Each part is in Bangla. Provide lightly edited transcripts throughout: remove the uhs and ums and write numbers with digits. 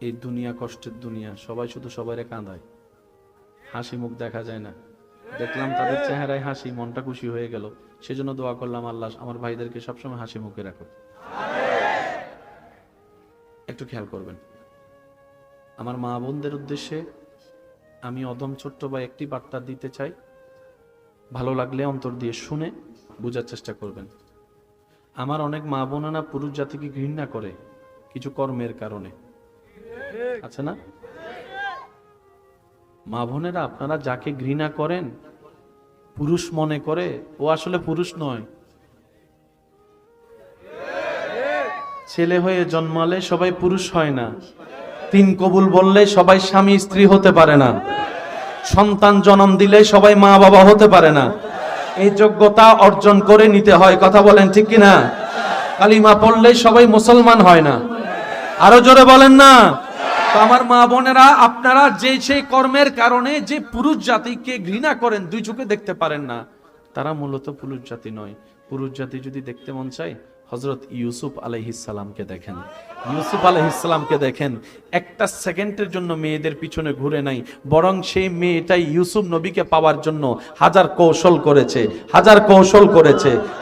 এই দুনিয়া কষ্টের দুনিয়া, সবাই শুধু সবাইরে কাঁদায়, হাসি মুখ দেখা যায় না। দেখলাম তাদের চেহারায় হাসি, মনটা খুশি হয়ে গেল। সেজন্য দোয়া করলাম, আল্লাহ আমার ভাইদেরকে সবসময় হাসি মুখে রাখো। একটু খেয়াল করবেন, আমার মা বোনদের উদ্দেশ্যে আমি অদম ছোট্ট বা একটি বার্তা দিতে চাই। ভালো লাগলে অন্তর দিয়ে শুনে বোঝার চেষ্টা করবেন। আমার অনেক মা বোনেরা পুরুষ জাতিকে ঘৃণা করে কিছু কর্মের কারণে, আছে না? মা বোনেরা, আপনারা যাকে ঘৃণা করেন, পুরুষ মনে করে, ও আসলে পুরুষ নয়। ছেলে হয়ে জন্মালে সবাই পুরুষ হয় না, তিন কবুল বললে সবাই স্বামী স্ত্রী হতে পারে না, সন্তান জন্ম দিলে সবাই মা বাবা হতে পারে না। এই যোগ্যতা অর্জন করে নিতে হয়, কথা বলেন ঠিক কিনা? কালিমা পড়লে সবাই মুসলমান হয় না, আরো জোরে বলেন না। তো আমার মা বোনেরা, আপনারা যে সেই কর্মের কারণে যে পুরুষ জাতিকে ঘৃণা করেন, দুই চোখে দেখতে পারেন না, তারা মূলত পুরুষ জাতি নয়। পুরুষ জাতি যদি দেখতে মন চায়, হযরত ইউসুফ আলাইহিস সালামকে দেখেন। ইউসুফ আলাইহিস সালামকে দেখেন, একটা সেকেন্ডের জন্য মেয়েদের পিছনে ঘুরে নাই, বরং সেই মেয়েটাই ইউসুফ নবীকে পাওয়ার জন্য হাজার কৌশল করেছে,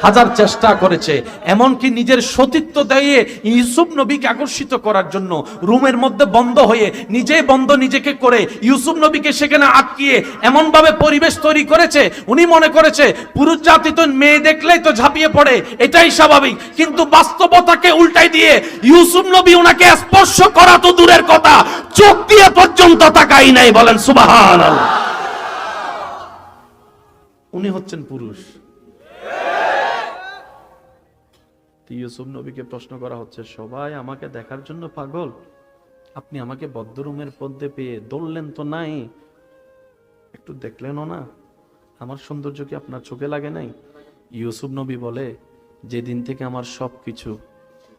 হাজার চেষ্টা করেছে। এমনকি নিজের সতীত্ব দিয়ে ইউসুফ নবীকে আকর্ষিত করার জন্য রুমের মধ্যে বন্ধ হয়ে নিজেই বন্ধ নিজেকে করে ইউসুফ নবীকে সেখানে আটকিয়ে এমন ভাবে পরিবেশ তৈরি করেছে, উনি মনে করেছে পুরুষ জাতি তো মেয়ে দেখলেই তো ঝাঁপিয়ে পড়ে, এটাই স্বাভাবিক। কিন্তু বাস্তবতাকে উল্টাই দিয়ে ইউসুফ নবী ওনাকে স্পর্শ করা তো দূরের কথা, চোখ দিয়ে পর্যন্ত তাকাই নাই। বলেন সুবহানাল্লাহ। উনি হচ্ছেন পুরুষ। ইউসুফ নবীকে প্রশ্ন করা হচ্ছে, সবাই আমাকে দেখার জন্য পাগল, আপনি আমাকে বদ্ধরুমের মধ্যে পেয়ে দৌড়লেন তো নাই, একটু দেখলেনও না, আমার সৌন্দর্য কি আপনার চোখে লাগে নাই? ইউসুফ নবী বলে, যেদিন থেকে আমার সবকিছু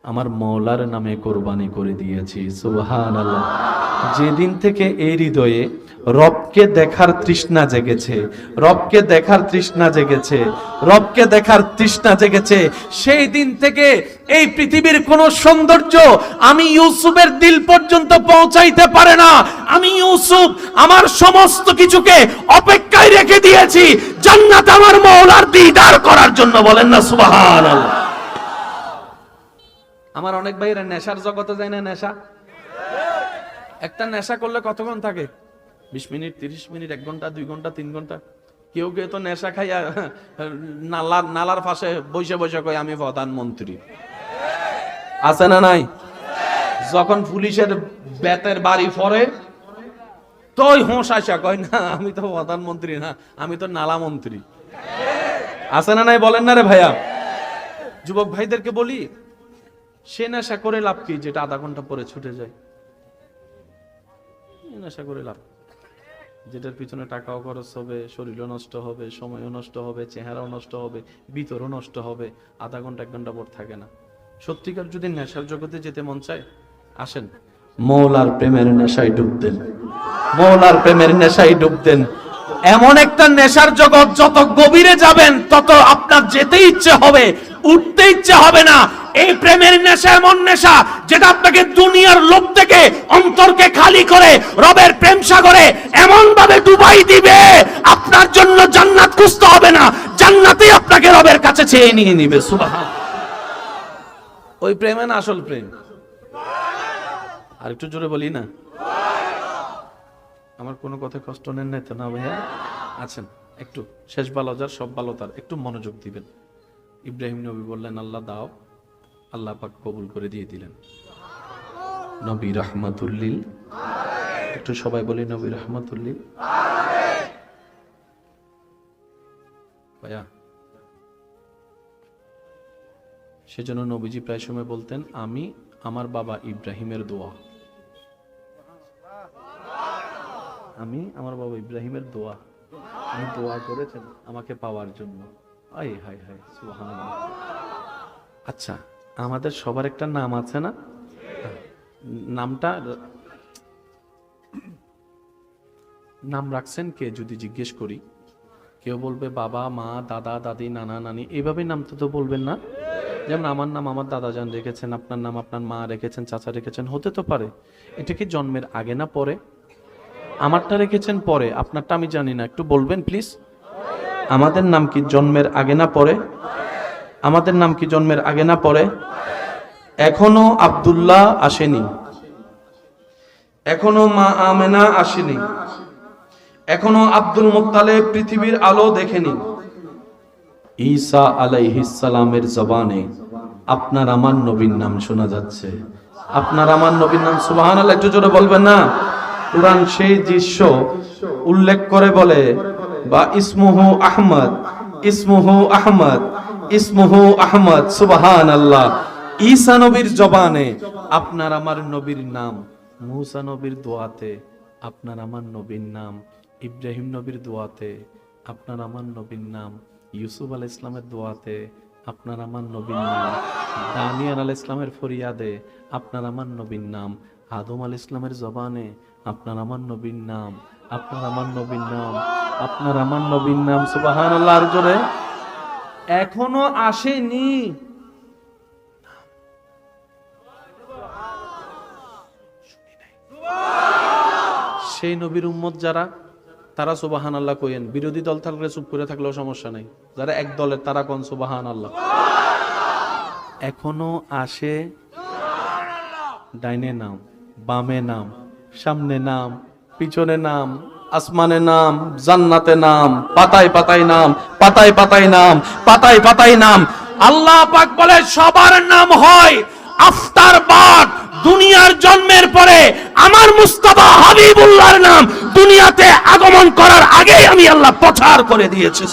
আমার মওলার নামে কোরবানি করে দিয়েছি, সুবহানাল্লাহ, যেদিন থেকে এই হৃদয়ে রবকে দেখার তৃষ্ণা জেগেছে, রবকে দেখার তৃষ্ণা জেগেছে, রবকে দেখার তৃষ্ণা জেগেছে, সেই দিন থেকে এই পৃথিবীর কোন সৌন্দর্য আমি ইউসুফের দিল পর্যন্ত পৌঁছাইতে পারে না। আমি ইউসুফ আমার সমস্ত কিছুকে অপেক্ষায় রেখে দিয়েছি জান্নাত আমার মওলার দিদার করার জন্য। বলেন না সুবহানাল্লাহ। আমার অনেক ভাইরা নেশার জগতে যায় না, নেশা, একটা নেশা করলে কতক্ষণ থাকে? 20 মিনিট, 30 মিনিট, 1 ঘন্টা, 2 ঘন্টা, 3 ঘন্টা। কেউ কেউ তো নেশা খাইয়া নালার পাশে বসে বসে কয় আমি প্রধানমন্ত্রী, আছে না নাই? যখন পুলিশের বেতের বাড়ি পড়ে তোই হোঁশ আসা কয়, না আমি তো প্রধানমন্ত্রী না, আমি তো নালা মন্ত্রী, আছে না নাই? বলেন না রে ভাইয়া। যুবক ভাইদেরকে বলি, সে নেশা করে লাভ কি যেটা আধা ঘন্টা পরে ছুটে যায়? নেশা করে লাভ, যেটার পিছনে টাকাও খরচ হবে, শরীরও নষ্ট হবে, সময়ও নষ্ট হবে, চেহারাও নষ্ট হবে, ভিতরও নষ্ট হবে, আধা ঘন্টা 1 ঘন্টা পর থাকে না। সত্যিকার যদি নেশার জগতে যেতে মন চায়, আসেন মওলার প্রেমের নেশায় ডুব দেন, মওলার প্রেমের নেশায় ডুব দেন। এমন একটা নেশার জগৎ, যত গভীরে যাবেন তত আপনার যেতে ইচ্ছে হবে, উঠতে ইচ্ছে হবে না। এই প্রেমের নেশা এমন নেশা যেটা আপনাকে দুনিয়ার লোভ থেকে অন্তরকে খালি করে রবের প্রেম সাগরে এমন ভাবে ডুবাই দিবে, আপনার জন্য জান্নাত খুঁজতে হবে না, জান্নাতেই আপনাকে রবের কাছে চেয়ে নিয়ে নিবে। সুবহান। ওই প্রেম না আসল প্রেম। আর একটু জোরে বলি না? আমার কোনো কথা কষ্ট নেন নাই তো না ভাইয়া? আছেন, একটু শেষ ভালো যার সব ভালো তার, একটু মনোযোগ দিবেন। ইব্রাহিম নবী বললেন আল্লাহ দাও, আল্লাহ পাক কবুল করে দিয়ে দিলেন। নবী রাহমাতুল্লিল, একটু সবাই বলি নবী রাহমাতুল্লিল। ভাইয়া, সেজন্য নবীজি প্রায় সময় বলতেন, আমি আমার বাবা ইব্রাহিমের দোয়া, আমি আমার বাবা ইব্রাহিমের দোয়া, আমি দোয়া করেছেন আমাকে পাওয়ার জন্য। আয় হায় হায়, সুবহানাল্লাহ। আচ্ছা, আমাদের সবার একটা নাম আছে না? নামটা নাম রাখছেন কে যদি জিজ্ঞেস করি? কেউ বলবে বাবা, মা, দাদা, দাদি, নানা, নানি, এইভাবে নাম তো বলবেন না? যেমন আমার নাম আমার দাদাজান রেখেছেন, আপনার নাম আপনার মা রেখেছেন, চাচা রেখেছেন, হতে তো পারে। এটা কি জন্মের আগে না পরে? আমারটা রেখেছেন পরে, আপনারটা আমি জানি না, একটু বলবেন প্লিজ। আমাদের নাম কি জন্মের আগে না পরে? আমাদের নাম কি জন্মের আগে না পরে? এখনো আব্দুল্লাহ আসেনি, এখনো মা আমেনা আসেনি, এখনো আব্দুল মুত্তালিব পৃথিবীর আলো দেখেনি। ঈসা আলাইহিস সালামের জবানে আপনার আমার নবীর নাম শোনা যাচ্ছে। আপনার আমার নবীর নাম, সুবহানাল্লাহ, একটু জোরে বলবেন না? কুরআন সেই দৃশ্য উল্লেখ করে বলে, বা ইসমুহু আহমদ, ইসমুহু আহমদ, ইসমুহু আহমদ। সুবহানাল্লাহ। ঈসা নবীর জবানে আপনার আমার নবীর নাম, মুসা নবীর দোয়াতে আপনার আমার নবীর নাম, ইব্রাহিম নবীর দোয়াতে আপনার আমার নবীর নাম, ইউসুফ আলাইহিস ইসলামের দোয়াতে আপনার আমার নবীর নাম, দানিয়েল আলাইহিস ইসলামের ফরিয়াদে আপনার আমার নবীর নাম, আদম আলাইহিস ইসলামের জবানে আপনার আমার নবীর নাম, আপনার আমার নবীর নাম, আপনার আমার নবীর নাম। সুবহানাল্লাহ। আর জোরে, এখনো আসেনি। সেই নবীর উম্মত যারা, তারা সুবহানাল্লাহ কইেন। বিরোধী দল থাকলে চুপ করে থাকলেও সমস্যা নাই, যারা এক দলের তারা কোন সুবহানাল্লাহ। এখনো আসে। ডাইনে নাম, বামে নাম, সামনে নাম, পিছনে নাম, আসমানে নাম, জান্নাতে নাম, পাতায় পাতায় নাম, পাতায় পাতায় নাম, পাতায় পাতায় নাম। আল্লাহ পাক বলে সবার নাম হয় আফতার বাদ। দুনিয়ার জন্মের পরে আমার মুস্তাফা হাবিবুল্লাহর নাম দুনিয়াতে আগমন করার আগেই আমি আল্লাহ প্রচার করে দিয়েছি।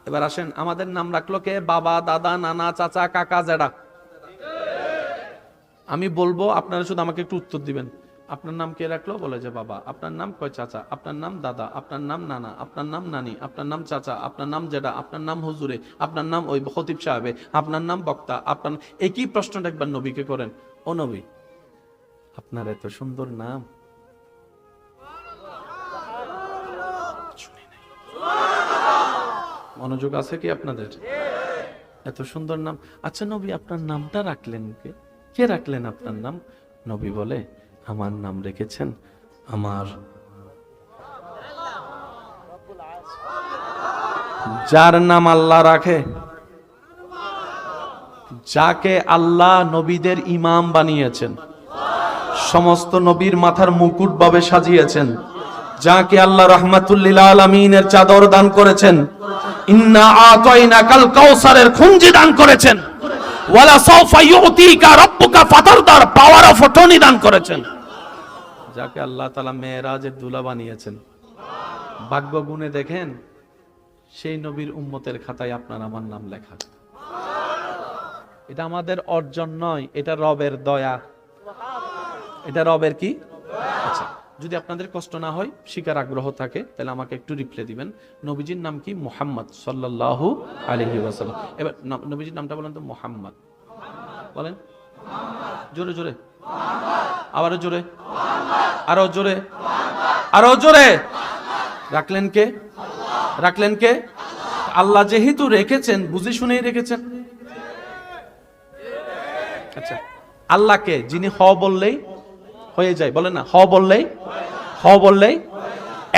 এবার আসেন, আমাদের নাম রাখলো কে? বাবা, দাদা, নানা, চাচা, কাকা, জেঠা। আমি বলবো, আপনারা শুধু আমাকে একটু উত্তর দিবেন। আপনার নাম কে রাখলো? বলে যে বাবা। আপনার নাম? কয় চাচা। আপনার নাম? দাদা। আপনার নাম? নানা। আপনার নাম? নানি। আপনার নাম? চাচা। আপনার নাম? জেঠা। আপনার নাম? হুজুরে। আপনার নাম? ওই খতিব সাহেবে। আপনার নাম? বক্তা। আপনার একই প্রশ্নটা একবার নবীকে করেন, ও নবী, আপনার এত সুন্দর নাম, মনোযোগ আছে কি আপনাদের? এত সুন্দর নাম। আচ্ছা নবী, আপনার নামটা রাখলেন কে? কে রাখলেন আপনার নাম? নবী বলে, আমার নাম রেখেছেন আমার, যার নাম আল্লাহ রাখে, যাকে আল্লাহ নবীদের ইমাম বানিয়েছেন, সমস্ত নবীর মাথার মুকুট ভাবে সাজিয়েছেন, যাকে আল্লাহ রাহমাতুল লিল আলামিনের চাদর দান করেছেন, ইন্না আতাইনাকাল কাউসারের খুঁজি দান করেছেন, ওয়ালা সাউফা ইউতিকা রাব্বুকা ফাতারদার পাওয়ার অফ অটর্নি দান করেছেন, যাকে আল্লাহ তাআলা মেরাজের দুলা বানিয়েছেন। ভাগ্য গুণে দেখেন, সেই নবীর উম্মতের খাতায় আপনার আমার নাম লেখা। এটা আমাদের অর্জন নয়, এটা রবের দয়া। এটা রবের কি? আচ্ছা, যদি আপনাদের কষ্ট না হয়, শিকার আগ্রহ থাকে, তাহলে আমাকে একটু রিপ্লাই দিবেন। নবীজির নাম কি? মুহাম্মদ সাল্লাল্লাহু আলাইহি ওয়াসাল্লাম। এবার নবীজির নামটা বলেন তো। মুহাম্মদ বলেন, জোরে জোরে, আবারও জোরে, আরো জোরে, আরো জোরে। রাখলেন কে? রাখলেন কে? আল্লাহ যেহেতু রেখেছেন, বুঝে শুনেই রেখেছেন। আচ্ছা, আল্লাহকে যিনি হ বললেই হয়ে যায়, বলেন না, হ বললেই, হ বললেই।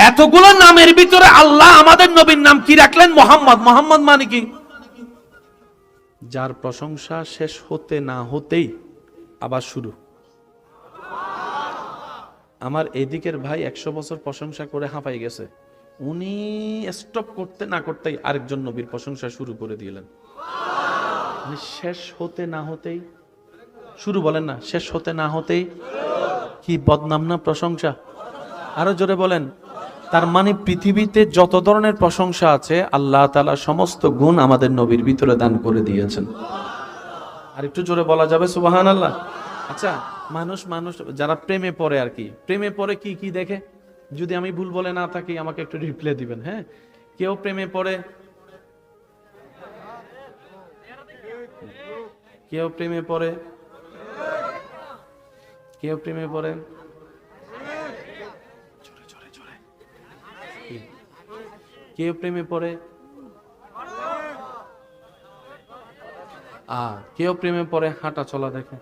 এতগুলো নামের ভিতরে আল্লাহ আমাদের নবীর নাম কি রাখলেন? মোহাম্মদ। মোহাম্মদ মানে কি? যার প্রশংসা শেষ হতে না হতেই আবার শুরু। আমার এদিকের ভাই 100 বছর প্রশংসা করে হাঁপাই গেছে, উনি স্টপ করতে না করতেই আরেকজন নবীর প্রশংসা শুরু করে দিলেন। শেষ হতে না হতেই শুরু, বলেন না, শেষ হতে না হতেই। কি বদনাম না প্রশংসা? আরো জোরে বলেন। তার মানে পৃথিবীতে যত ধরনের প্রশংসা আছে, আল্লাহ তাআলা সমস্ত গুণ আমাদের নবীর ভিতরে দান করে দিয়েছেন। আর একটু জোরে বলা যাবে সুবহানাল্লাহ? আচ্ছা, মানুষ যারা প্রেমে পড়ে আর কি, প্রেমে পড়ে কি কি দেখে? যদি আমি ভুল বলে না থাকি, আমাকে একটু রিপ্লাই দিবেন। হ্যাঁ, কেউ প্রেমে পড়ে, কেউ প্রেমে পড়ে, কেউ প্রেমে পড়ে, কেউ প্রেমে পড়ে কেউ প্রেমে পড়ে হাঁটা চলা দেখে,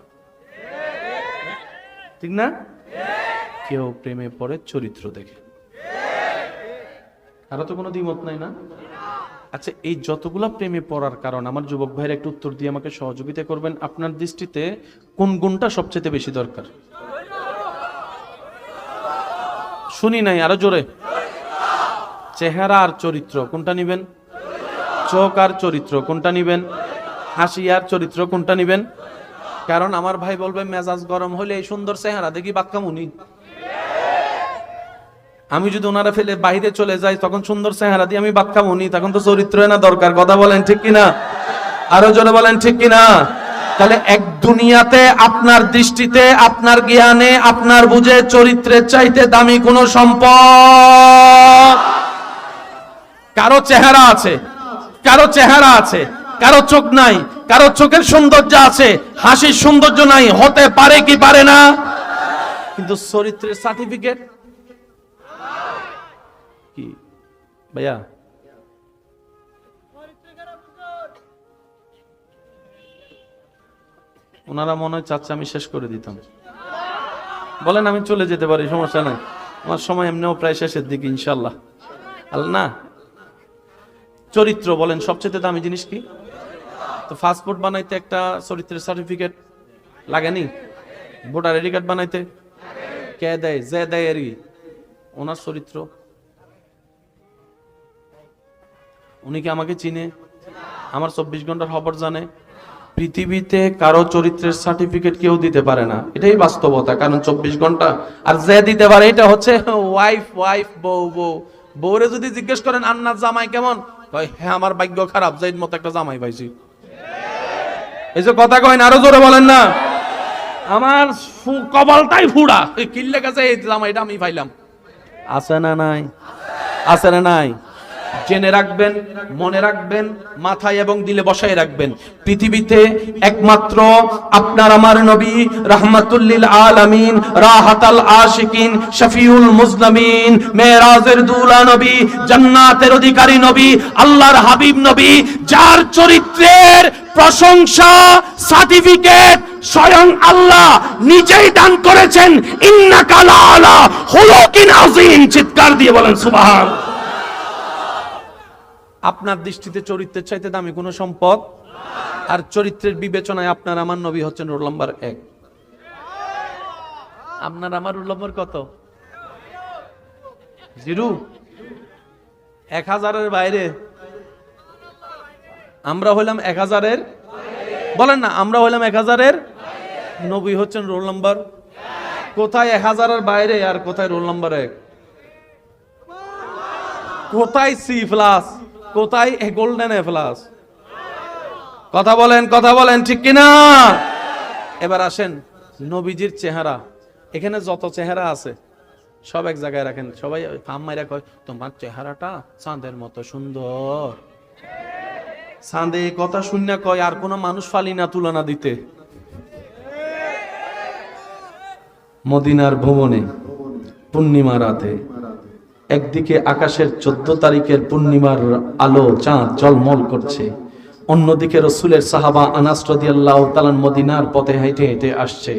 ঠিক না? কেউ প্রেমে পড়ে চরিত্র দেখে। আরো তো কোনো দ্বিমত নাই না? আচ্ছা, এই যতগুলা প্রেমে পড়ার কারণ, আমার যুবক ভাইয়ের একটু উত্তর দিয়ে আমাকে সহযোগিতা করবেন। আপনার দৃষ্টিতে কোন গুণটা সবচেয়ে বেশি দরকার? শুনি নাই, আরো জোরে। চেহারা আর চরিত্র কোনটা নিবেন? চোখ আর চরিত্র কোনটা নিবেন? হাসি আর চরিত্র কোনটা নিবেন? কারণ আমার ভাই বলবে মেজাজ গরম হলে এই সুন্দর চেহারা দেখি বাক্কামুনি, আমি যদি ওনারা ফেলে বাইরে চলে যাই তখন সুন্দর চেহারা দিয়ে আমি বাক্কামুনি, তখন তো চরিত্র না দরকার। কথা বলেন ঠিক কিনা? আরো জোরে বলেন ঠিক কিনা? তাহলে এক দুনিয়াতে আপনার দৃষ্টিতে, আপনার জ্ঞানে, আপনার বুঝে চরিত্রের চাইতে দামি কোন সম্পদ? কারো চেহারা আছে, কারো চেহারা আছে, কারো চোখ নাই, কারো চোখের সৌন্দর্য আছে, হাসির সৌন্দর্য নাই। হতে পারে কি পারে না? কিন্তু চরিত্রের সার্টিফিকেট কি ভাইয়া? ওনারা মনে হয় চাচ্ছে আমি শেষ করে দিতাম। বলেন আমি চলে যেতে পারি, সমস্যা নাই, আমার সময় এমনিও প্রায় শেষের দিকে ইনশাল্লাহ। না, চরিত্র বলেন সবচেয়ে দামি জিনিস কি? তো পাসপোর্ট বানাইতে একটা চরিত্রের সার্টিফিকেট লাগেনি? ভোটার আইডি কার্ড বানাইতে কে দেয়? যে দেয় আর কি ওনার চরিত্র। উনি কি আমাকে চিনে? আমার 24 ঘন্টার খবর জানে? পৃথিবীতে কারো চরিত্রের সার্টিফিকেট কেউ দিতে পারে না, এটাই বাস্তবতা। কারণ 24 ঘন্টা। আর যে দিতে পারে এটা হচ্ছে ওয়াইফ, বউ। বউরে যদি জিজ্ঞেস করেন আন্নার জামাই কেমন, কয় হ্যাঁ আমার ভাগ্য খারাপ, যাইর মতো একটা জামাই পাইছি। এই যে কথা কয় না, আরো জোরে বলেন না। আমার কপালটাই ফুড়া, এই কিল্লে কাছে এই জামাইটা আমি পাইলাম। আছে না নাই? আছে না নাই? জেনে রাখবেন, মনে রাখবেন, মাথায় এবং দিলে বসায় রাখবেন। পৃথিবীতে একমাত্র আপনার আমার নবী রাহমাতুল লিল আলামিন, রাহাতাল আশিকিন, শফিউল মুজলামিন, মেরাজের দুলা নবী, জান্নাতের অধিকারী নবী, আল্লাহর হাবিব নবী, যার চরিত্রের প্রশংসা সার্টিফিকেট স্বয়ং আল্লাহ নিজেই দান করেছেন। ইন্নাকা লাআলা খুলুকিন আযীম। চিৎকার দিয়ে বলেন সুবহানাল্লাহ। আপনার দৃষ্টিতে চরিত্রের চাইতে দামি কোনো সম্পদ? আর চরিত্রের বিবেচনায় আপনার আমার নবী হচ্ছেন রোল নাম্বার 1। আপনার আমার রোল নাম্বার কত? 0। 1000-এর বাইরে। আমরা হইলাম 1000-এর, বলেন না, আমরা হইলাম 1000-এর। নবী হচ্ছেন রোল নাম্বার। কোথায় 1000-এর বাইরে আর কোথায় রোল নাম্বার 1? কোথায় C+, কোথায় গোল্ডেন A+? কথা বলেন ঠিক কিনা? এবার আসেন নবীজির চেহারা। এখানে যত চেহারা আছে সব এক জায়গায় রাখেন। সবাই ফাম মাইরা কয় তোমার চেহারাটা চাঁদের মতো সুন্দর। চাঁদে কথা শূন্য কয়, আর কোন মানুষ ফালি না তুলনা দিতে। মদিনার ভুবনে পূর্ণিমা রাতে একদিকে আকাশের 14 তারিখের পূর্ণিমার আলো, চাঁদ ঝলমল করছে, অন্যদিকে রাসূলের সাহাবা আনাস রাদিয়াল্লাহু তাআলা মদিনার পথে হেঁটে হেঁটে আসছে।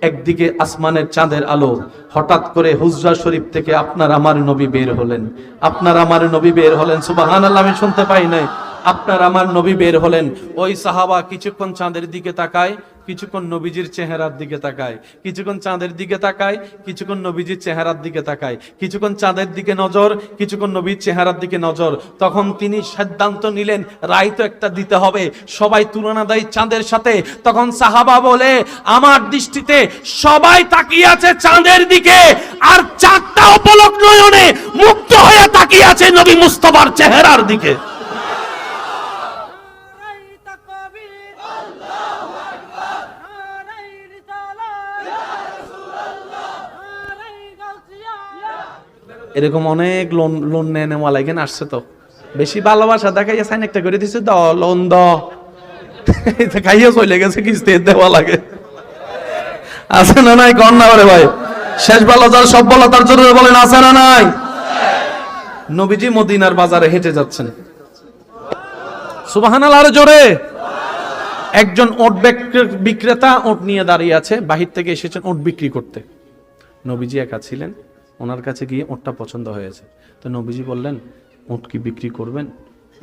একদিকে আসমানের চাঁদের আলো, হঠাৎ করে হুজরা শরীফ থেকে আপনার আমার নবী বের হলেন। আপনার আমার নবী বের হলেন, সুবহানাল্লাহ, আমি শুনতে পাই নাই। আপনার আমার নবী বের হলেন। ওই সাহাবা কিছুক্ষণ চাঁদের দিকে তাকায়, কিছুক্ষণ নবীজির চেহারার দিকে তাকায়, কিছুক্ষণ চাঁদের দিকে তাকায়, কিছুক্ষণ নবীজির চেহারার দিকে তাকায়, কিছুক্ষণ চাঁদের দিকে নজর, কিছুক্ষণ নবীর চেহারার দিকে নজর। তখন তিনি সিদ্ধান্ত নিলেন রায় তো একটা দিতে হবে, সবাই তুলনা দেয় চাঁদের সাথে। তখন সাহাবা বলে আমার দৃষ্টিতে সবাই তাকিয়ে আছে চাঁদের দিকে, আর চাঁদটা অপলক নয়নে মুগ্ধ হয়ে তাকিয়ে আছে নবী মুস্তাফার চেহারার দিকে। এরকম অনেক লোন নেওয়ালা এখানে আসছে, তো বেশি ভালোবাসা দেখাইয়া সাইন একটা করে দিচ্ছে, দ লোন দ খাইয়া চলে গেছে, কিস্তি দেওয়া লাগে। আছে না নাই? কন না রে ভাই, শেষ বেলা যার সব বলা তার জন্য বলেন আছে না নাই? নবীজি মদিনার বাজারে হেঁটে যাচ্ছেন, সুবহানাল্লাহ, আরো জোরে। একজন ওট বিক্রেতা ওট নিয়ে দাঁড়িয়ে আছে, বাহির থেকে এসেছেন ওট বিক্রি করতে। নবীজি একা ছিলেন, ওনার কাছে গিয়ে ওটটা পছন্দ হয়েছে। তো নবীজি বললেন, ওট কি বিক্রি করবেন?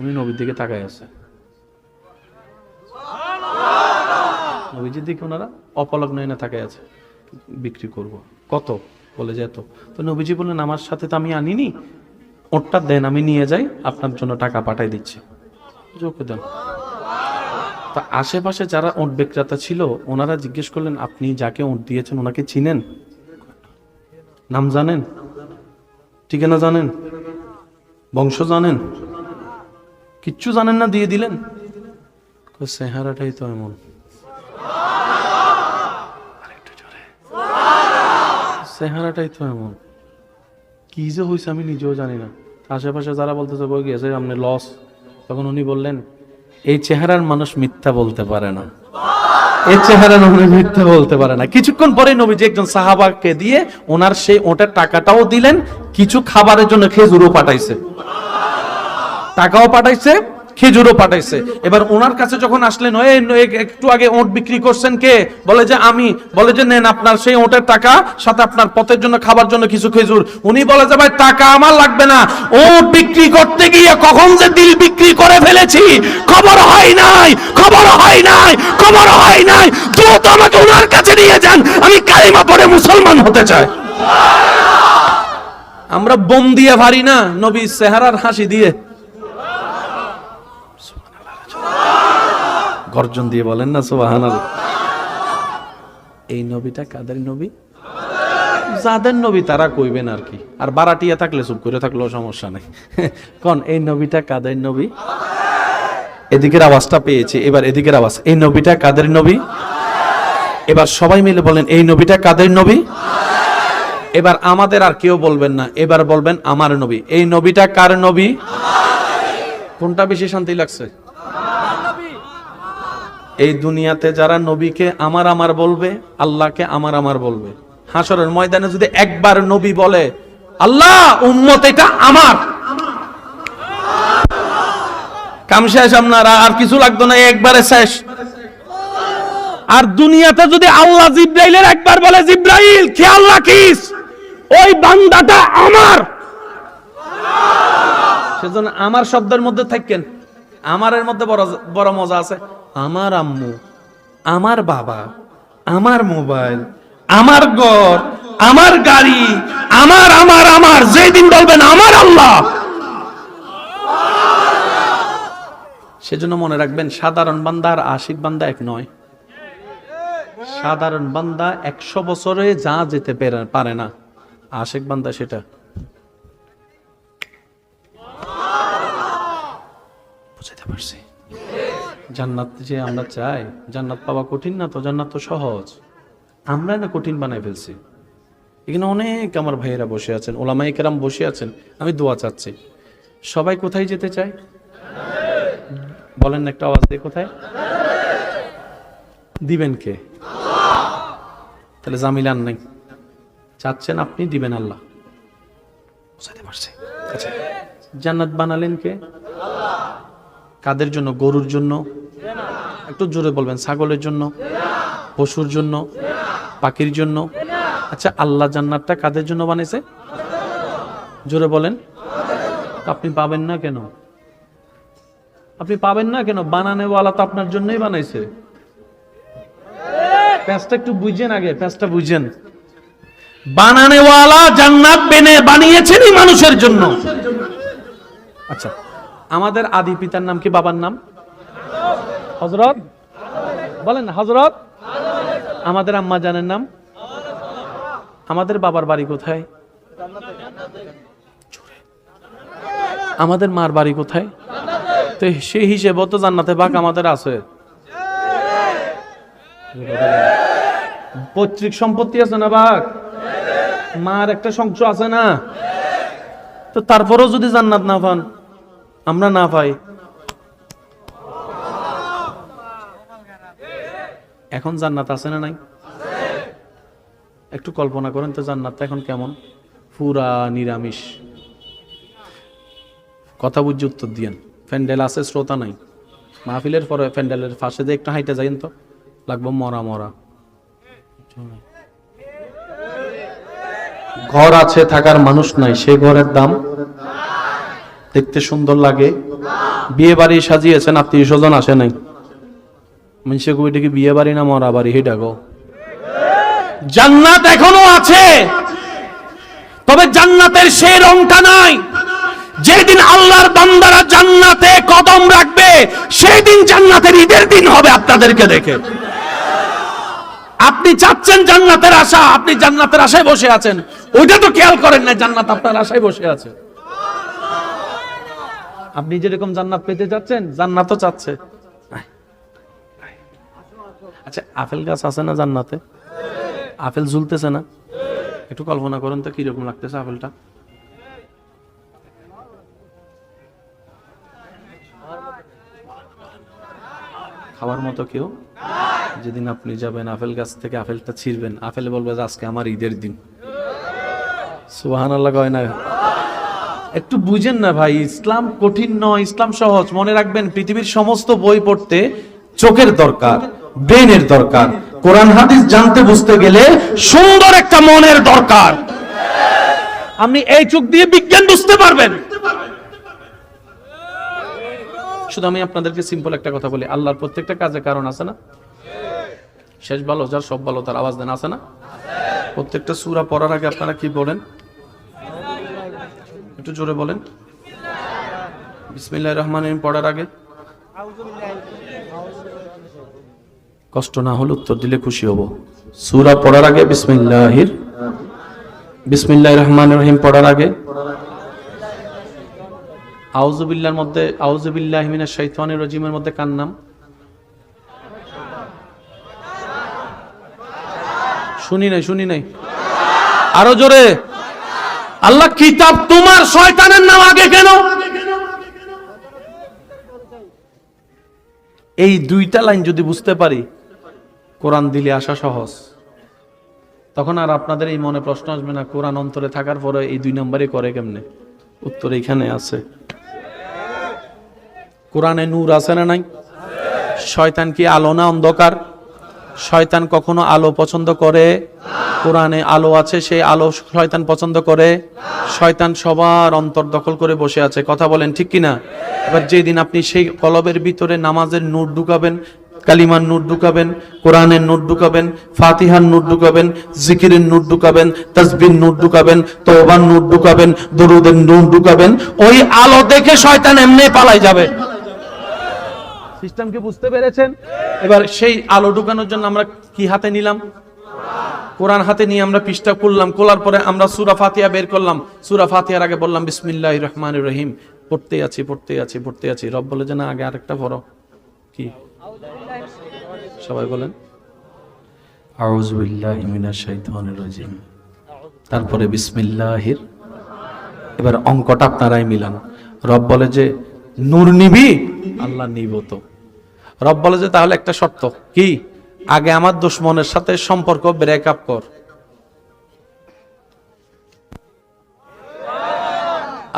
উনি নবীর দিকে তাকায় আছে। নবীজির দিকে ওনারা অপলক নয়নে তাকায় আছে। বিক্রি করব। কত? বলে যে এত। তো নবীজি বললেন, আমার সাথে তো আমি আনিনি, ওটটা দেন, আমি নিয়ে যাই, আপনার জন্য টাকা পাঠাই দিচ্ছি। যোগে দেন। তা আশেপাশে যারা ওট বিক্রেতা ছিল ওনারা জিজ্ঞেস করলেন, আপনি যাকে ওট দিয়েছেন ওনাকে চিনেন? নাম জানেন? ঠিকানা জানেন? বংশ জানেন? কিচ্ছু জানেন না, দিয়ে দিলেন? চেহারাটাই তো এমন। চেহারাটাই তো এমন। কি যে হয়েছে আমি নিজেও জানি না। আশেপাশে যারা বলতেছে কই গেছে আপনি লস, তখন উনি বললেন, এই চেহারার মানুষ মিথ্যা বলতে পারে না, এই চেহারার মানুষ মিথ্যা বলতে পারে না। কিছুক্ষণ পরে নবীজি একজন সাহাবাকে দিয়ে ওনার সেই ওটার টাকাটাও দিলেন, কিছু খাবারের জন্য খেজুরও পাঠাইছে, টাকাও পাঠাইছে, খেজুরও পাঠাইছে। এবার ওনার কাছে যখন আসলেন, একটু আগে ওট বিক্রি করছেন কে? বলে যে আমি। বলে যে নেন আপনার সেই ওটের টাকা, সাথে আপনার পথের জন্য খাবার জন্য কিছু খেজুর। উনি বলে যে ভাই টাকা আমার লাগবে না, ওট বিক্রি করতে গিয়ে কখন যে দিল বিক্রি করে ফেলেছি খবর হয় নাই, খবর হয় নাই, খবর হয় নাই। দ্রুত আমাকে ওনার কাছে নিয়ে যান, আমি কালিমা পড়ে মুসলমান হতে চাই। আমরা বোম দিয়ে ভারি না, নবী চেহারার হাসি দিয়ে গর্জন দিয়ে বলেন না সুবহানাল্লাহ। এই নবীটা কাদের নবী? যাদের নবী তারা কইবেন আর কি, আর বারাটিয়া থাকলে চুপ করে থাকলেও সমস্যা নেই। কোন এই নবীটা কাদের নবী? এদিকের আওয়াজটা পেয়েছে, এবার এদিকের আওয়াজ। এই নবীটা কাদের নবী? এবার সবাই মিলে বলেন, এই নবীটা কাদের নবী? এবার আমাদের আর কেউ বলবেন না, এবার বলবেন আমার নবী। এই নবীটা কার নবী? কোনটা বেশি শান্তি লাগছে? এই দুনিয়াতে যারা নবীকে আমার আমার বলবে, আল্লাহকে আমার আমার বলবে। হাসরের ময়দানে যদি একবার নবী বলে, আল্লাহ উম্মত এটা আমার, কাম শেষ, আপনার আর কিছু লাগতো না, একবারে শেষ। আর দুনিয়াতে যদি আল্লাহ জিব্রাইলের একবার বলে, জিব্রাইল খেয়াল রাখিস ওই বান্দাটা আমার, সেজন্য আমার শব্দের মধ্যে থাকেন। আমারের মধ্যে বড় মজা আছে। আমার আম্মু, আমার বাবা, আমার মোবাইল, আমার ঘর, আমার গাড়ি, আমার আমার আমার, যেদিন বলবেন আমার আল্লাহ, সেজন্য মনে রাখবেন, সাধারণ বান্দা আর আশিক বান্দা এক নয়। সাধারণ বান্দা 100 বছরে যা যেতে পারে না, আশিক বান্দা সেটা। বুঝতে পারছি? জান্নাত যে আমরা চাই, জান্নাত পাওয়া কঠিন না তো, জান্নাত তো সহজ। আমরা না কঠিন বানাই ফেলছি। এখানে অনেক আমার ভাইয়েরা বসে আছেন, ওলামায়ে কেরাম বসে আছেন, আমি দোয়া চাচ্ছি। সবাই কোথায় যেতে চায়? বলেন একটা আওয়াজ দিয়ে, কোথায়? দিবেন কে? তাহলে জামিলান নাই, চাচ্ছেন আপনি, দিবেন আল্লাহ। বুঝতে পারছি? আচ্ছা, জান্নাত বানালেন কে? কাদের জন্য? গরুর জন্য? একটু জোরে বলবেন। ছাগলের জন্য? পশুর জন্য? পাখির জন্য? আচ্ছা, আল্লাহ জান্নাতটা কাদের জন্য বানাইছে? জোরে বলেন। আপনি পাবেন না কেন? আপনি পাবেন না কেন? বানানেওয়ালা তো আপনার জন্যই বানাইছে। প্যাঁচটা একটু বুঝেন, আগে প্যাঁচটা বুঝেন। বানানেওয়ালা জান্নাত বানিয়েছেনই মানুষের জন্য। আচ্ছা, আমাদের আদি পিতার নাম কি? বাবার নাম হযরত, বলেন হযরত। আমাদের আম্মা জানের নাম? আমাদের বাবার বাড়ি কোথায়? আমাদের মার বাড়ি কোথায়? তো সেই হিসেবে তো জান্নাতে ভাগ আমাদের আছে। পৈতৃক সম্পত্তি আছে না, ভাগ মার একটা অংশ আছে না? তো তারপরেও যদি জান্নাত না পান, আমরা না পাই, এখন জান্নাত আছে না নাই? একটু কল্পনা করেন তো, জান্নাতটা এখন কেমন? পুরা নিরামিষ। কথা বুঝে উত্তর দিয়েন। প্যান্ডেল আছে, শ্রোতা নাই। মাহফিলের পরে প্যান্ডেলের পাশে যে একটু হাইটে যাইন তো, লাগবো মরা মরা। ঘর আছে, থাকার মানুষ নাই, সে ঘরের দাম। দেখতে সুন্দর লাগে, বিয়ে বাড়ি সাজিয়েছেন, আত্মীয় স্বজন আসে নাই, মানুষে কইটা কি বিয়ে বাড়ি না মরা বাড়ি? হেটা গো। জান্নাত এখনো আছে, তবে জান্নাতের সেই রংটা নাই। যেদিন আল্লাহর বান্দারা জান্নাতে কদম রাখবে, সেই দিন জান্নাতের ঈদের দিন হবে আপনাদেরকে দেখে। আপনি চাচ্ছেন জান্নাতের আশা, আপনি জান্নাতের আশায় বসে আছেন, ওইটা তো খেয়াল করেন না জান্নাত আপনার আশায় বসে আছে। আপনি যেরকম জান্নাত পেতে চাচ্ছেন, জান্নাতও চাচ্ছে। আচ্ছা, আপেল গাছ আছে না জান্নাতে? আপেল ঝুলতেছে না? একটু কল্পনা করেন তো কিরকম লাগতেছে আপেলটা। খাওয়ার মতো কেউ? যেদিন আপনি যাবেন আপেল গাছ থেকে আপেলটা ছিঁড়বেন, আপেল বলবে যে আজকে আমার ঈদের দিন। সুবহানাল্লাহ কয় না? একটু বুঝেন না ভাই, ইসলাম কঠিন নয়, ইসলাম সহজ। মনে রাখবেন, পৃথিবীর সমস্ত বই পড়তে চোখের দরকার, ব্রেনের দরকার। কোরআন হাদিস জানতে বুঝতে গেলে সুন্দর একটা মনের দরকার। আপনি এই চোখ দিয়ে বিজ্ঞান বুঝতে পারবেন। শুধু আমি আপনাদেরকে সিম্পল একটা কথা বলি, আল্লাহর প্রত্যেকটা কাজে কারণ আছে না? শেষ ভালো যার সব ভালো তার আওয়াজ দেন, আছে না? প্রত্যেকটা সূরা পড়ার আগে আপনারা কি বলেন? একটু জোরে বলেন। বিসমিল্লাহির রহমানির রহিম পড়ার আগে কষ্ট না হলে উত্তর দিলে খুশি হব। সূরা পড়ার আগে বিসমিল্লাহির রহমানির রহিম পড়ার আগে আউযু বিল্লাহর মধ্যে আউযু বিল্লাহি মিনাশ শাইতানির রাজিমের মধ্যে কার নাম? শুনি নাই আরো জোরে। আল্লাহ কিতাব তোমার, শয়তানের নাম আগে কেন? এই দুইটা লাইন যদি বুঝতে পারি, কোরআন দিলে আসা সহজ। তখন আর আপনাদের এই মনে প্রশ্ন আসবে না, কোরআন অন্তরে থাকার পরে এই 2 নম্বরে করে কেমনে? উত্তর এখানে আছে। কোরআনে নূর আছে না নাই? শয়তান কি আলো না অন্ধকার? শয়তান কখনো আলো পছন্দ করে? কোরআনে আলো আছে, সেই আলো শয়তান পছন্দ করে? শয়তান সবার অন্তর দখল করে বসে আছে, কথা বলেন ঠিক কিনা? এবার যেদিন আপনি সেই কলবের ভিতরে নামাজের নূর ঢুকাবেন, কালিমার নূর ঢুকাবেন, কোরআনের নূর ঢুকাবেন, ফাতিহার নূর ঢুকাবেন, জিকিরের নূর ঢুকাবেন, তাসবির নূর ঢুকাবেন, তওবার নূর ঢুকাবেন, দরুদের নূর ঢুকাবেন, ওই আলো দেখে শয়তান এমনি পালাই যাবে। সিস্টেমকে বুঝতে পেরেছেন? এবার সেই আলো ঢুকানোর জন্য আমরা কি হাতে নিলাম? কোরআন হাতে নিয়ে আমরা পৃষ্ঠা খুললাম, খোলার পরে আমরা সূরা ফাতিহা বের করলাম। সূরা ফাতিহার আগে বললাম বিসমিল্লাহির রহমানির রহিম, পড়তে আছি। রব বলে যে না, আগে আরেকটা পড়ো। কি? সবাই বলেন আউযু বিল্লাহি মিনাশ শাইতানির রাজিম, তারপরে বিসমিল্লাহির। এবার অঙ্কটা আপনারাই মিলান। রব বলে যে নূর নিবি, আল্লাহ নিব তো। রব বলে যে তাহলে একটা শর্ত, কি? আগে আমার দুশমনের সাথে সম্পর্ক ব্রেকআপ কর।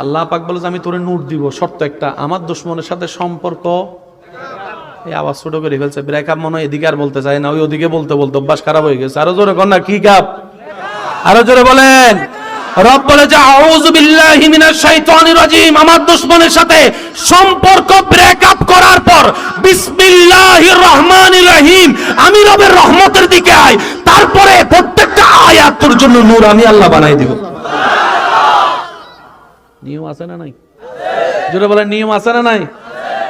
আল্লাহ পাক বলে যে আমি তোরে নূর দিব, শর্ত একটা, আমার দুশমনের সাথে সম্পর্ক। এই আওয়াজ ছোট করে ফেলছে, ব্রেকআপ মনে হয় এদিকে আর বলতে চায় না, ওই ওদিকে বলতে অভ্যাস খারাপ হয়ে গেছে। আরো জোরে কর না, কি কাপ? আরো জোরে বলেন। রব বলে যে আউযু বিল্লাহি মিনাশ শাইতানির রাজিম, আমার দুশমনের সাথে সম্পর্ক ব্রেকআপ করার পর বিসমিল্লাহির রহমানির রহিম, আমি রবের রহমতের দিকে আয়। তারপরে প্রত্যেকটা আয়াত তোর জন্য নূর আমি আল্লাহ বানাই দিব। নিয়ম আছে না নাই? জোরে বলেন, নিয়ম আছে না নাই?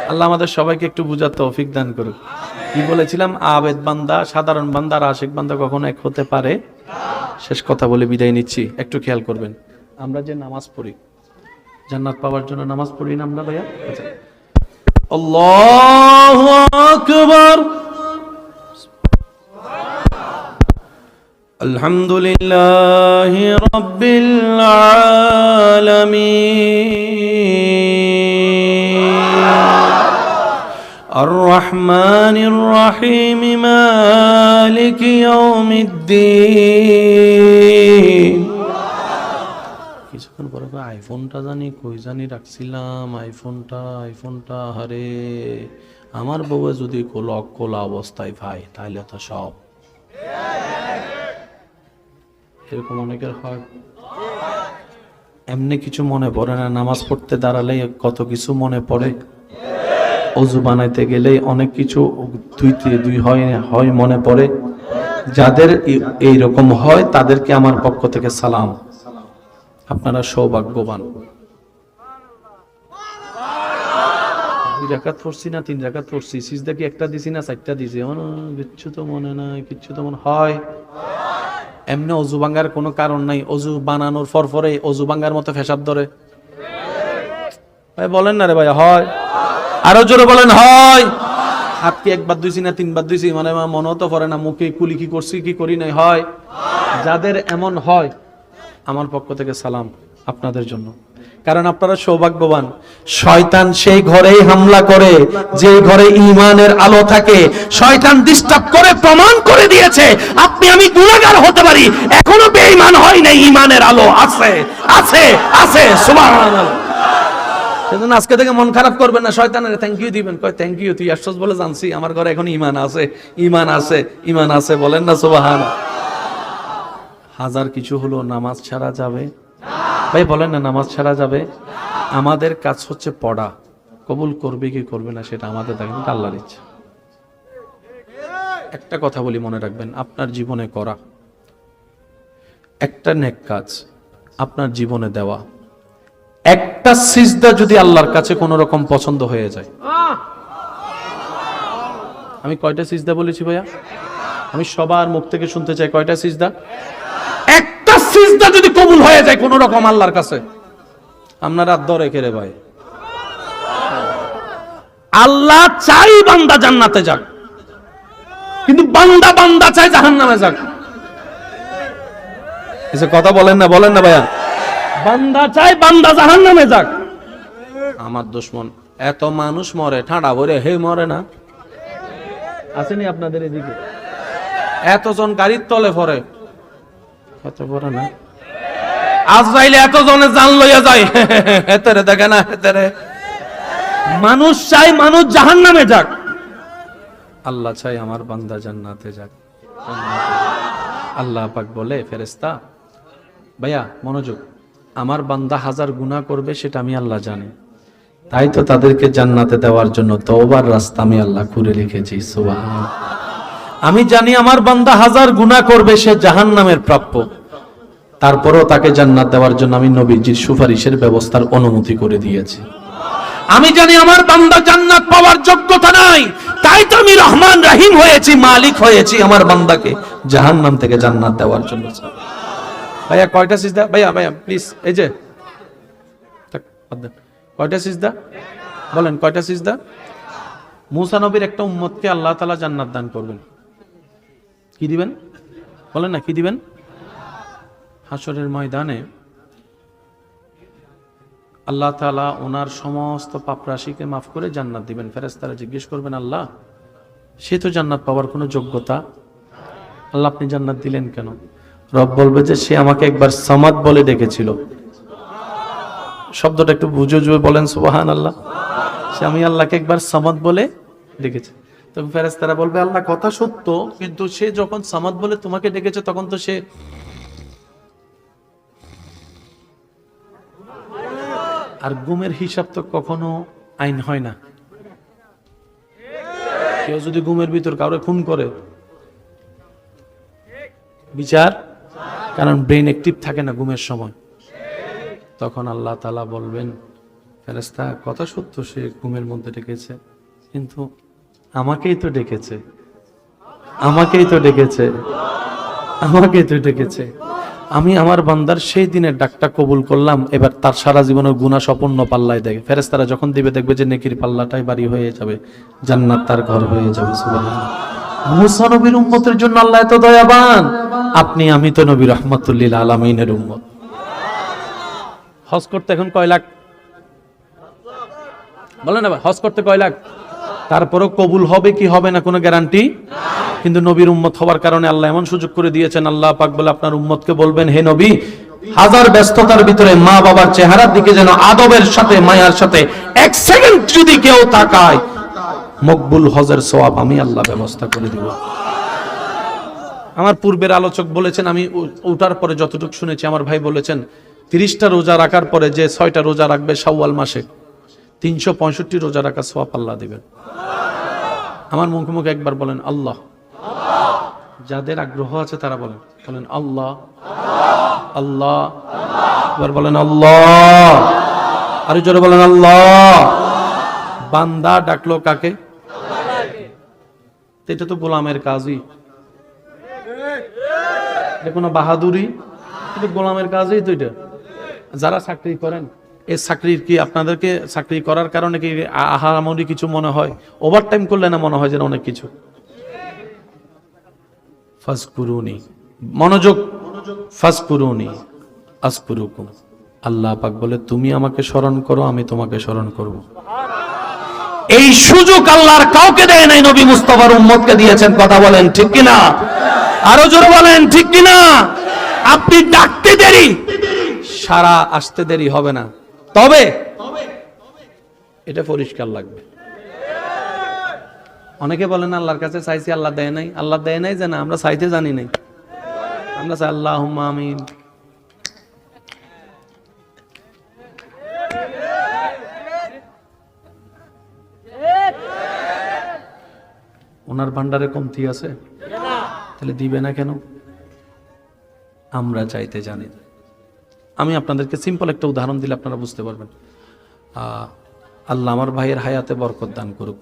আল্লাহ আমাদের সবাইকে একটু বুঝার তৌফিক দান করুক। কি বলেছিলাম? আবেদ বান্দা, সাধারণ বান্দা আর আশিক বান্দা কখনো এক হতে পারে। শেষ কথা বলে বিদায় নিচ্ছি। একটু খেয়াল করবেন, আমরা যে নামাজ পড়ি, জান্নাত পাওয়ার জন্য নামাজ পড়ি না আমরা ভাইয়া? আচ্ছা, আল্লাহু আকবার, আলহামদুলিল্লাহি রাব্বিল আলামিন, আর-রহমানির রহিম, মালিকি ইয়াউমিদ্দিন। কিছুক্ষণ পরে আইফোনটা জানি কই জানি রাখছিলাম, আইফোনটা হারে, আমার বউয়ে যদি কোলা অবস্থায় ভাই তাহলে তো সব। এরকম অনেকের হয়। এমনি কিছু মনে পড়ে না, নামাজ পড়তে দাঁড়ালে কত কিছু মনে পড়ে, অজু বানাইতে গেলে অনেক কিছু দুই হয় মনে পড়ে। যাদের এইরকম হয় তাদেরকে আমার পক্ষ থেকে সালাম, আপনারা সৌভাগ্যবান। 2 রাকাত পড়ছি না 3 রাকাত পড়ছি, সিজদা কি একটা দিছি না 4টা দিছি, কিচ্ছু তো মনে নাই, কিচ্ছু তো মনে হয়। এমনি অজু ভাঙ্গার কোনো কারণ নাই, অজু বানানোর পরে অজু ভাঙ্গার মতো পেশাব ধরে। ভাই বলেন না রে ভাই, হয়? আরো জোরে বলেন হয়। হাত কি 1 বার ধুইছি না 3 বার ধুইছি মানে মনেও তো পড়ে না, মুখে কুলি কি করছি কি করি নাই, হয়। যাদের এমন হয় আমার পক্ষ থেকে সালাম আপনাদের জন্য, কারণ আপনারা সৌভাগ্যবান। শয়তান সেই ঘরেই হামলা করে যে ঘরে ঈমানের আলো থাকে। শয়তান ডিস্টার্ব করে প্রমাণ করে দিয়েছে আপনি আমি গুনাহগার হতে পারি, এখনো বেঈমান হয় নাই, ঈমানের আলো আছে আছে আছে। সুবহানাল্লাহ। সেজন্য আজকে থেকে মন খারাপ করবেন না, শয়তানের থ্যাংক ইউ দিবেন, কয় থ্যাংক ইউ, তুই আশ্বাস বলে জানছি আমার ঘরে এখন ঈমান আছে, ঈমান আছে, ঈমান আছে, বলেন না সুবহানাল্লাহ। হাজার কিছু হলো, নামাজ ছাড়া যাবে? ভাই বলেন না, নামাজ ছাড়া যাবে? আমাদের কাজ হচ্ছে পড়া, কবুল করবে কি করবে না সেটা আমাদের দেখেন, আল্লাহর ইচ্ছা। একটা কথা বলি, মনে রাখবেন, আপনার জীবনে করা একটা নেক কাজ, আপনার জীবনে দেওয়া একটা সিজদা যদি আল্লাহর কাছে কোন রকম পছন্দ হয়ে যায়। আমি কয়টা সিজদা বলেছি ভাইয়া? আমি সবার মুখ থেকে শুনতে চাই, কয়টা সিজদা? একটা সিজদা যদি কবুল হয়ে যায় কোন রকম আল্লাহর কাছে, আপনার রাত ধরে কেড়ে ভাই। আল্লাহ চাই বান্দা জান্নাতে যাক, কিন্তু বান্দা চাই জাহান্নামে যাক। এসে কথা বলেন না, বলেন না ভাইয়া। বান্দা চাই বান্দা জাহান্নামে যাক। আমার দুশমন এত মানুষ মরে ঠাডা ভরে, হে মরে না? আসেনি আপনাদের এদিকে? এতজন গাড়ির তলে পড়ে, কত বড় না? আজরাইলে এতজনে জান লইয়া যায়, হেতেরে দেখে না, হেতেরে। মানুষ চাই মানুষ জাহান্নামে যাক, আল্লাহ চাই আমার বান্দা জান্নাতে যাক। আল্লাহ পাক বলে, ফেরেশতা ভাইয়া মনোযোগ, আমার বান্দা 1000 গুনাহ করবে সেটা আমি আল্লাহ জানি, তাই তো তাদেরকে জান্নাতে দেওয়ার জন্য তওবার রাস্তা আমি আল্লাহ খুলে রেখেছি। সুবহানাল্লাহ। আমি জানি আমার বান্দা 1000 গুনাহ করবে, সে জাহান্নামের প্রাপ্য, তারপরেও তাকে জান্নাত দেওয়ার জন্য আমি নবীজির সুপারিশের ব্যবস্থার অনুমতি করে দিয়েছি। আমি জানি আমার বান্দা জান্নাত পাওয়ার যোগ্যতা নাই, তাই তো আমি রহমান রহিম হয়েছি, মালিক হয়েছি আমার বান্দাকে জাহান্নাম থেকে জান্নাত দেওয়ার জন্য। ভাইয়া কয়টা সিজদা? ভাইয়া প্লিজ, এই যে কয়টা সিজদা বলেন, কয়টা সিজদা? মুসা নবীর একটা উম্মতকে আল্লাহ তাআলা জান্নাত দান করবেন, কি দিবেন বলেন না, কি দিবেন? হাসরের ময়দানে আল্লাহ তাআলা ওনার সমস্ত পাপ রাশিকে মাফ করে জান্নাত দিবেন। ফেরেশতারা জিজ্ঞেস করবেন, আল্লাহ সে তো জান্নাত পাওয়ার কোনো যোগ্যতা, আল্লাহ আপনি জান্নাত দিলেন কেন? রব বলবে যে সে আমাকে একবার সামাদ বলে ডেকেছিল। শব্দটা একটু বুঝে বলেন সুবহানাল্লাহ। সে আমি আল্লাহকে একবার সামাদ বলে ডেকেছি। তো ফেরেশতারা বলবে, আল্লাহ কথা সত্য, কিন্তু সে যখন সামাদ বলে তোমাকে ডেকেছে তখন তো সে আর গুমের হিসাব তো কখনো আইন হয় না। কেউ যদি গুমের ভিতর কাউরে খুন করে বিচার, কারণ ব্রেন অ্যাক্টিভ থাকে না ঘুমের সময়, তখন আল্লাহ তাআলা বলবেন, ফেরেশতা কথা সত্য, সে ঘুমের মধ্যে ডেকেছে, কিন্তু আমাকেই তো ডেকেছে, আমাকেই তো ডেকেছে, আমাকেই তো ডেকেছে। আমি আমার বান্দার সেই দিনের ডাকটা কবুল করলাম, এবার তার সারা জীবনের গুনাহ সম্পূর্ণ পাল্লায় দেয়। ফেরেশতারা যখন দিবে দেখবে যে নেকির পাল্লাটাই ভারী হয়ে যাবে, জান্নাত তার ঘর হয়ে যাবে। সুবহানাল্লাহ। মুসা নবীর উম্মতের জন্য আল্লাহ এত দয়াবান, আপনি আমি তো নবী রাহমাতুল লিল আলামিনের উম্মত। হজ করতে এখন কয় লাখ বলেন না ভাই? হজ করতে কয় লাখ? তারপরেও কবুল হবে কি হবে না কোনো গ্যারান্টি, কিন্তু নবীর উম্মত হওয়ার কারণে আল্লাহ এমন সুযোগ করে দিয়েছেন। আল্লাহ পাক বলে আপনার উম্মতকে বলবেন, হে নবী, হাজার ব্যস্ততার ভিতরে মা বাবার চেহারার দিকে যেন আদবের সাথে মায়ার সাথে 1 সেকেন্ড যদি কেউ তাকায়, মকবুল হজের সওয়াব আমি আল্লাহ ব্যবস্থা করে দিব। আমার পূর্বের আলোচক বলেছেন, আমি ওঠার পরে যতটুকু শুনেছি, আমার ভাই বলেছেন 30টা রোজা রাখার পরে যে 6টা রোজা রাখবে শাওয়াল মাসে 365 রোজা রাখা সওয়াব আল্লাহ দিবেন। আমার মুখে মুখে একবার বলেন আল্লাহ। যাদের আগ্রহ আছে তারা বলেন আল্লাহ আল্লাহ। এবার বলেন আল্লাহ, আরো জোরে বলেন আল্লাহ। বান্দা ডাকলো কাকে? এটা তো গোলামের কাজই, এটা কোনো বাহাদুরি, এটা গোলামের কাজই তো। এটা যারা চাকরি করেন, এই চাকরির কি আপনাদেরকে চাকরি করার কারণে কি আহামরি কিছু মনে হয়? ওভার টাইম করলে না মনে হয় যেন অনেক কিছু? ফাজকুরুনি, মনোযোগ, ফাজকুরুনি আযকুরুকুম। আল্লাহ পাক বলে তুমি আমাকে স্মরণ করো, আমি তোমাকে স্মরণ করব। এই সুযোগ আল্লাহর কাউকে দেয় নাই, নবী মুস্তাফার উম্মতকে দিয়েছেন। কথা বলেন ঠিক কিনা? আরো জোরে বলেন ঠিক কিনা? আপনি ডাকতে দেরি, সারা আসতে দেরি হবে না, তবে এটা পরিষ্কার লাগবে। অনেকে বলেন আল্লাহর কাছে চাইছি আল্লাহ দেয় নাই। আল্লাহ দেয় নাই যে না, আমরা চাইতে জানি নাই। আমরা চাই আল্লাহুম্মা আমিন। ওনার ভান্ডারে কমতি আছে, তাহলে দিবে না কেন? আমরা চাইতে জানি না। আমি আপনাদেরকে সিম্পল একটা উদাহরণ দিলে আপনারা বুঝতে পারবেন। আল্লাহ আমার ভাইয়ের হায়াতে বরকত দান করুক।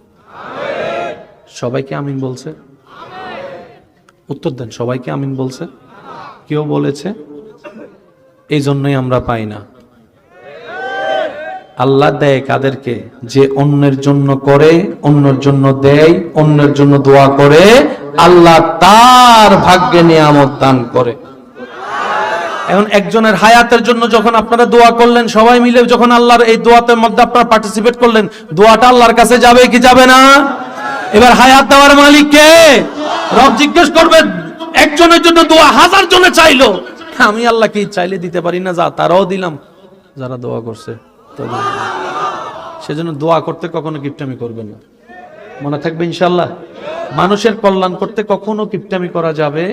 সবাইকে আমিন বলছে? উত্তর দেন, সবাইকে আমিন বলছে? কেউ বলেছে? এই জন্যই আমরা পাই না। আল্লাহ দেয় কাদেরকে? যে অন্যের জন্য করে, অন্যের জন্য দেয়, অন্যের জন্য দোয়া করে, আল্লাহ তার ভাগ্যে নিয়ামত দান করে। এখন একজনের হায়াতের জন্য যখন আপনারা দোয়া করলেন, সবাই মিলে যখন আল্লাহর এই দোয়াতের মধ্যে আপনারা পার্টিসিপেট করলেন, দোয়াটা আল্লাহর কাছে যাবে কি যাবে না? এবার হায়াত দেওয়ার মালিক কে? রব জিজ্ঞেস করবে, একজনের জন্য দোয়া 1000 জনে চাইলো, আমি আল্লাহ কি চাইলে দিতে পারি না? যা, তারাও দিলাম, যারা দোয়া করছে। সেজন্য দোয়া করতে কখনো কিপটামি করবেন না, মনে থাকবে ইনশাআল্লাহ। মানুষের কল্যাণ করতে কখনো কিপটামি করা যাবে।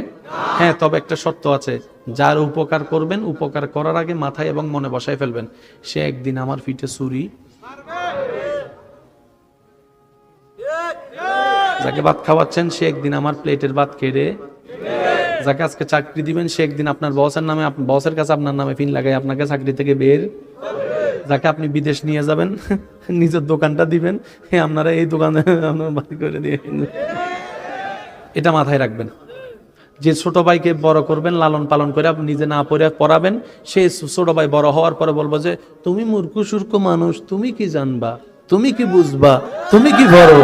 হ্যাঁ, তবে একটা শর্ত আছে, যার উপকার করবেন, উপকার করার আগে মাথায় এবং মনে বসায় ফেলবেন, সে একদিন আমার পিঠে ছুরি, যাকে ভাত খাওয়াচ্ছেন সে একদিন আমার প্লেটের ভাত কেড়ে, যাকে আজকে চাকরি দিবেন সে একদিন আপনার বসের নামে, বসের কাছে আপনার নামে পিন লাগাই আপনাকে চাকরি থেকে বের, যাকে আপনি বিদেশ নিয়ে যাবেন, নিজের দোকানটা দিবেন, আপনারা এই দোকানে আপনার বাড়ি করে দিয়ে, এটা মাথায় রাখবেন। যে ছোট ভাইকে বড় করবেন, লালন পালন করে আপনি নিজে না পড়াবেন, সেই ছোট ভাই বড় হওয়ার পরে বলবো যে তুমি মূর্খ সূর্খ মানুষ, তুমি কি জানবা, তুমি কি বুঝবা, তুমি কি বড়।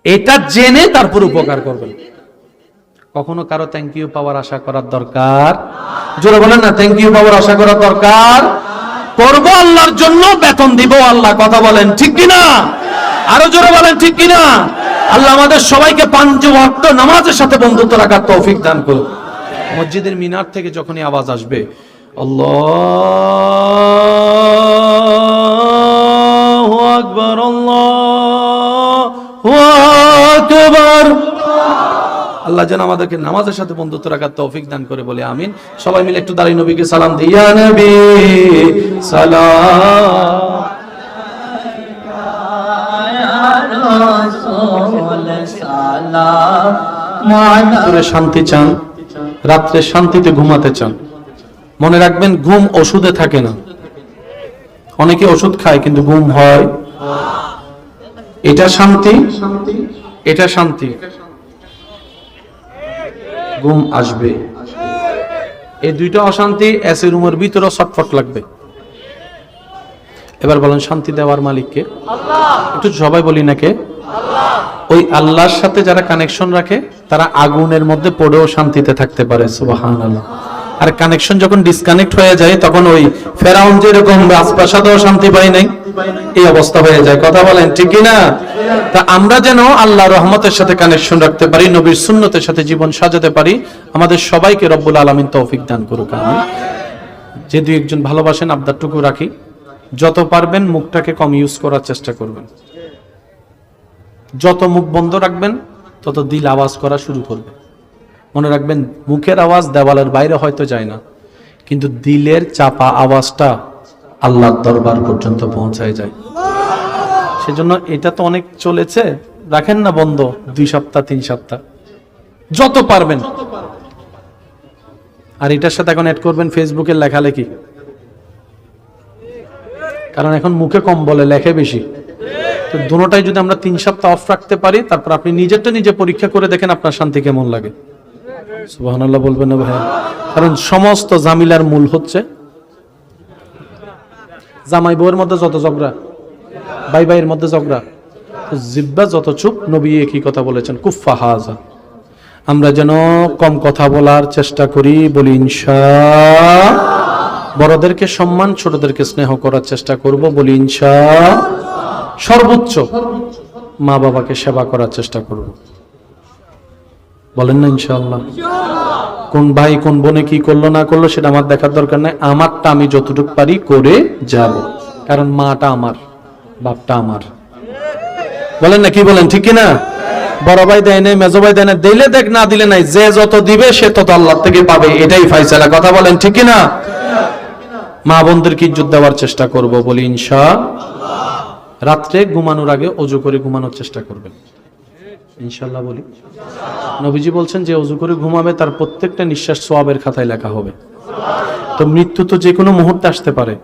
এটা জেনে তারপর উপকার করবেন। কখনো কারো থ্যাংক ইউ পাওয়ার আশা করার দরকার, জোরে বলেন না, থ্যাংক ইউ পাওয়ার আশা করার দরকার করবো আল্লাহর জন্য, বেতন দিব আল্লাহ। কথা বলেন ঠিক কিনা? আরো জোরে বলেন ঠিক কিনা? আল্লাহ আমাদের সবাইকে 5 ওয়াক্ত নামাজের সাথে বন্ধুত্ব রাখার তৌফিক দান করুন। মসজিদের মিনার থেকে যখনই আওয়াজ আসবে আল্লাহু আকবার, আল্লাহু আকবার, আল্লাহ যেন আমাদেরকে নামাজের সাথে বন্ধুত্ব রাখার তৌফিক দান করে বলে আমিন। সবাই মিলে একটু দাঁড়িয়ে নবীকে সালাম দিই। ইয়া নবী সালাম, রাত্রে শান্তি চান, রাত্রে শান্তিতে ঘুমাতে চান, মনে রাখবেন ঘুম ওষুধে থাকে না। অনেকে ওষুধ খায় কিন্তু ঘুম হয়। এটা শান্তি, এটা শান্তি, ঘুম আসবে। এই দুইটা অশান্তি এসি রুমের ভিতরে ছটফট লাগবে। এবার বলেন শান্তি দেওয়ার মালিককে? একটু সবাই বলি নাকি? ওই আল্লাহর সাথে যারা কানেকশন রাখে তারা আগুনের মধ্যে পড়েও শান্তিতে থাকতে পারে। সুবহানাল্লাহ। আর কানেকশন যখন ডিসকানেক্ট হয়ে যায় তখন ওই ফেরাউন যেরকম রাজপ্রাসাদেও শান্তি পায় নাই, এই অবস্থা হয়ে যায়। কথা বলেন ঠিক কিনা? তা আমরা যেন আল্লাহর রহমতের সাথে কানেকশন রাখতে পারি, নবীর সুন্নতের সাথে জীবন সাজাতে পারি, আমাদের সবাইকে রব্বুল আলামিন তৌফিক দান করুক। আমিন। যে দুই একজন ভালোবাসেন আবদারটুকু রাখি, যত পারবেন মুখটাকে কম ইউজ করার চেষ্টা করবেন। যত মুখ বন্ধ রাখবেন তত দিল আওয়াজ করা শুরু করবে। মনে রাখবেন, মুখের আওয়াজ দেওয়ালের বাইরে হয়তো যায় না, কিন্তু দিলের চাপা আওয়াজটা আল্লাহর দরবার পর্যন্ত পৌঁছায় যায়। সেজন্য এটা তো অনেক চলেছে, রাখেন না বন্ধ 2 সপ্তাহ 3 সপ্তাহ যত পারবেন। আর এটার সাথে এখন অ্যাড করবেন ফেসবুকের লেখালেখি, কারণ এখন মুখে কম বলে, লেখে বেশি। তো দুটোটাই যদি আমরা 3 সপ্তাহ অফ রাখতে পারি, তারপর আপনি নিজেরটা নিজে পরীক্ষা করে দেখেন আপনার শান্তি কেমন লাগে। সুবহানাল্লাহ বলবেন না ভাই? কারণ সমস্ত জামিলার মূল হচ্ছে জামাই বউয়ের মধ্যে যত ঝগড়া, ভাই ভাইয়ের মধ্যে ঝগড়া, জিব্বা যত চুপ, নবী একই কথা বলেছেন, কুফা হাজা। আমরা যেন কম কথা বলার চেষ্টা করি, বলি ইনশাআল্লাহ। বড়দেরকে সম্মান, ছোটদেরকে স্নেহ করার চেষ্টা করব, বলি ইনশাআল্লাহ। সর্বোচ্চ মা বাবাকে সেবা করার চেষ্টা করব, বলেন না ইনশাআল্লাহ। কোন ভাই কোন বোনে কি করলো না করলো সেটা আমার দেখার দরকার নাই, আমারটা আমি যতটুকু পারি করে যাব, কারণ মাটা আমার, বাপটা আমার। বলেন না, কি বলেন, ঠিক কিনা? বড় ভাই দেয় নাই, মেজো ভাই দেয় না, দিলে দেখ না দিলে নাই, যে যত দিবে সে তত আল্লাহ থেকে পাবে, এটাই ফায়সালা। কথা বলেন, ঠিক কিনা? মা বোনদেরকে ইজ্জত দেওয়ার চেষ্টা করব, বলি ইনশাআল্লাহ। রাত্রে ঘুমানোর আগে ওযু করে ঘুমানোর চেষ্টা করবেন, ইনশাআল্লাহ বলি। নবীজি বলছেন যে ওযু করে ঘুমাবে তার প্রত্যেকটা নিঃশ্বাস সওয়াবের খাতায় লেখা হবে। তো মৃত্যু তো যে কোনো মুহূর্তে আসতে পারে,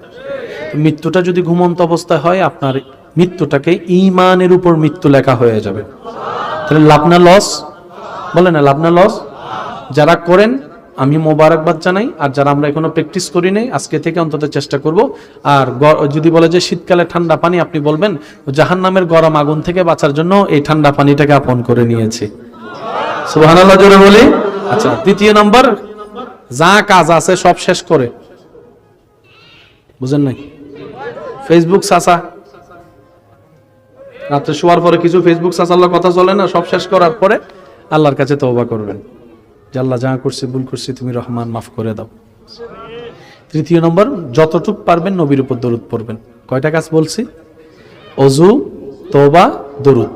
মৃত্যুটা যদি ঘুমন্ত অবস্থায় হয়, আপনার মৃত্যুটাকে ঈমানের উপর মৃত্যু লেখা হয়ে যাবে। তাহলে লাভ না লস? বলে না লাভ না লস? যারা করেন আমি মোবারকবাদ জানাই, আর যারা আমরা এখনো প্র্যাকটিস করি নাই, আজকে থেকে অন্তত চেষ্টা করব। আর যদি বলে যে শীতকালে ঠান্ডা পানি, আপনি বলবেন জাহান্নামের গরম আগুন থেকে বাঁচার জন্য এই ঠান্ডা পানিটাকে আপন করে নিয়েছি। সুবহানাল্লাহ জোরে বলি। আচ্ছা, দ্বিতীয় নম্বর, যা কাজ আছে সব শেষ করে, বুঝেন নাই, ফেসবুক চাচা, রাত্রে শোয়ার পরে কিছু ফেসবুক চাচাল্লাহ কথা চলে না, সব শেষ করার পরে আল্লাহর কাছে তওবা করবেন যে আল্লাহ যা করছি ভুল করছি, তুমি রহমান, মাফ করে দাও। তৃতীয় নম্বর, যতটুক পারবেন নবীর উপর দরুদ পড়বেন। কয়টা কাজ বলছি? ওযু, তওবা, দরুদ।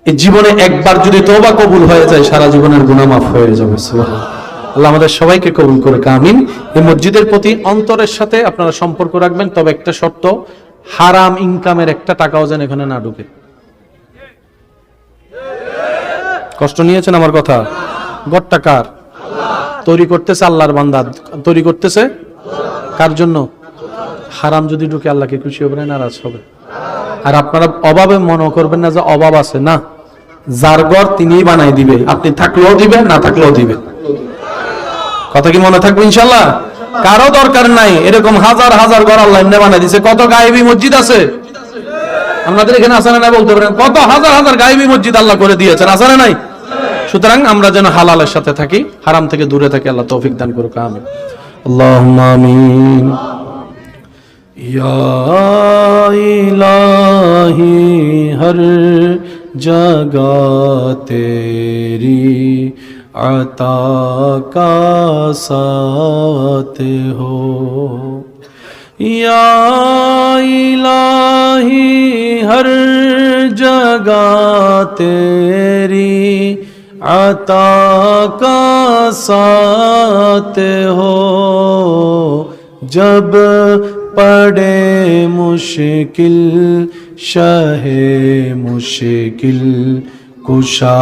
এই জীবনে একবার যদি তওবা কবুল হয়ে যায়, সারা জীবনের গুনাহ মাফ হয়ে যাবে। সুবহানাল্লাহ। আল্লাহ আমাদের সবাইকে কবুল করে, আমিন। এই মসজিদের প্রতি অন্তরের সাথে আপনারা সম্পর্ক রাখবেন, তবে একটা শর্ত, হারাম ইনকামের একটা টাকাও যেন এখানে না ঢুকে। কষ্ট নিয়েছেন আমার কথা? গড়টা কার? তৈরি করতেছে আল্লাহর বান্দা, তৈরি করতেছে কার জন্য? হারাম যদি ঢুকে আল্লাহকে খুশি হবে না, নারাজ হবে। আর আপনারা অভাবে মনে করবেন না যে অভাব আছে, না, যার ঘর তিনিই বানাই দিবে, আপনি থাকলেও দিবে, না থাকলেও দিবে। কথা কি মনে থাকবে ইনশাআল্লাহ? কারো দরকার নাই, এরকম হাজার হাজার ঘর আল্লাহ এমনি বানাই দিয়েছে। কত গায়েবী মসজিদ আছে আমাদের এখানে, আছে না? বলতে পারেন কত হাজার হাজার গায়েবী মসজিদ আল্লাহ করে দিয়েছেন, আছে না নাই? সুতরাং আমরা যেন হালালের সাথে থাকি, হারাম থেকে দূরে থাকি। আল্লাহ তৌফিক দান করুক, আমিন। আল্লাহুম্মা আমিন। ইয়া ইলাহি হর জগহ তেরি আতা কা সাথ হো, या इलाही हर जगह तेरी अता का साथ हो, जब पड़े मुश्किल शहे मुश्किल कुशा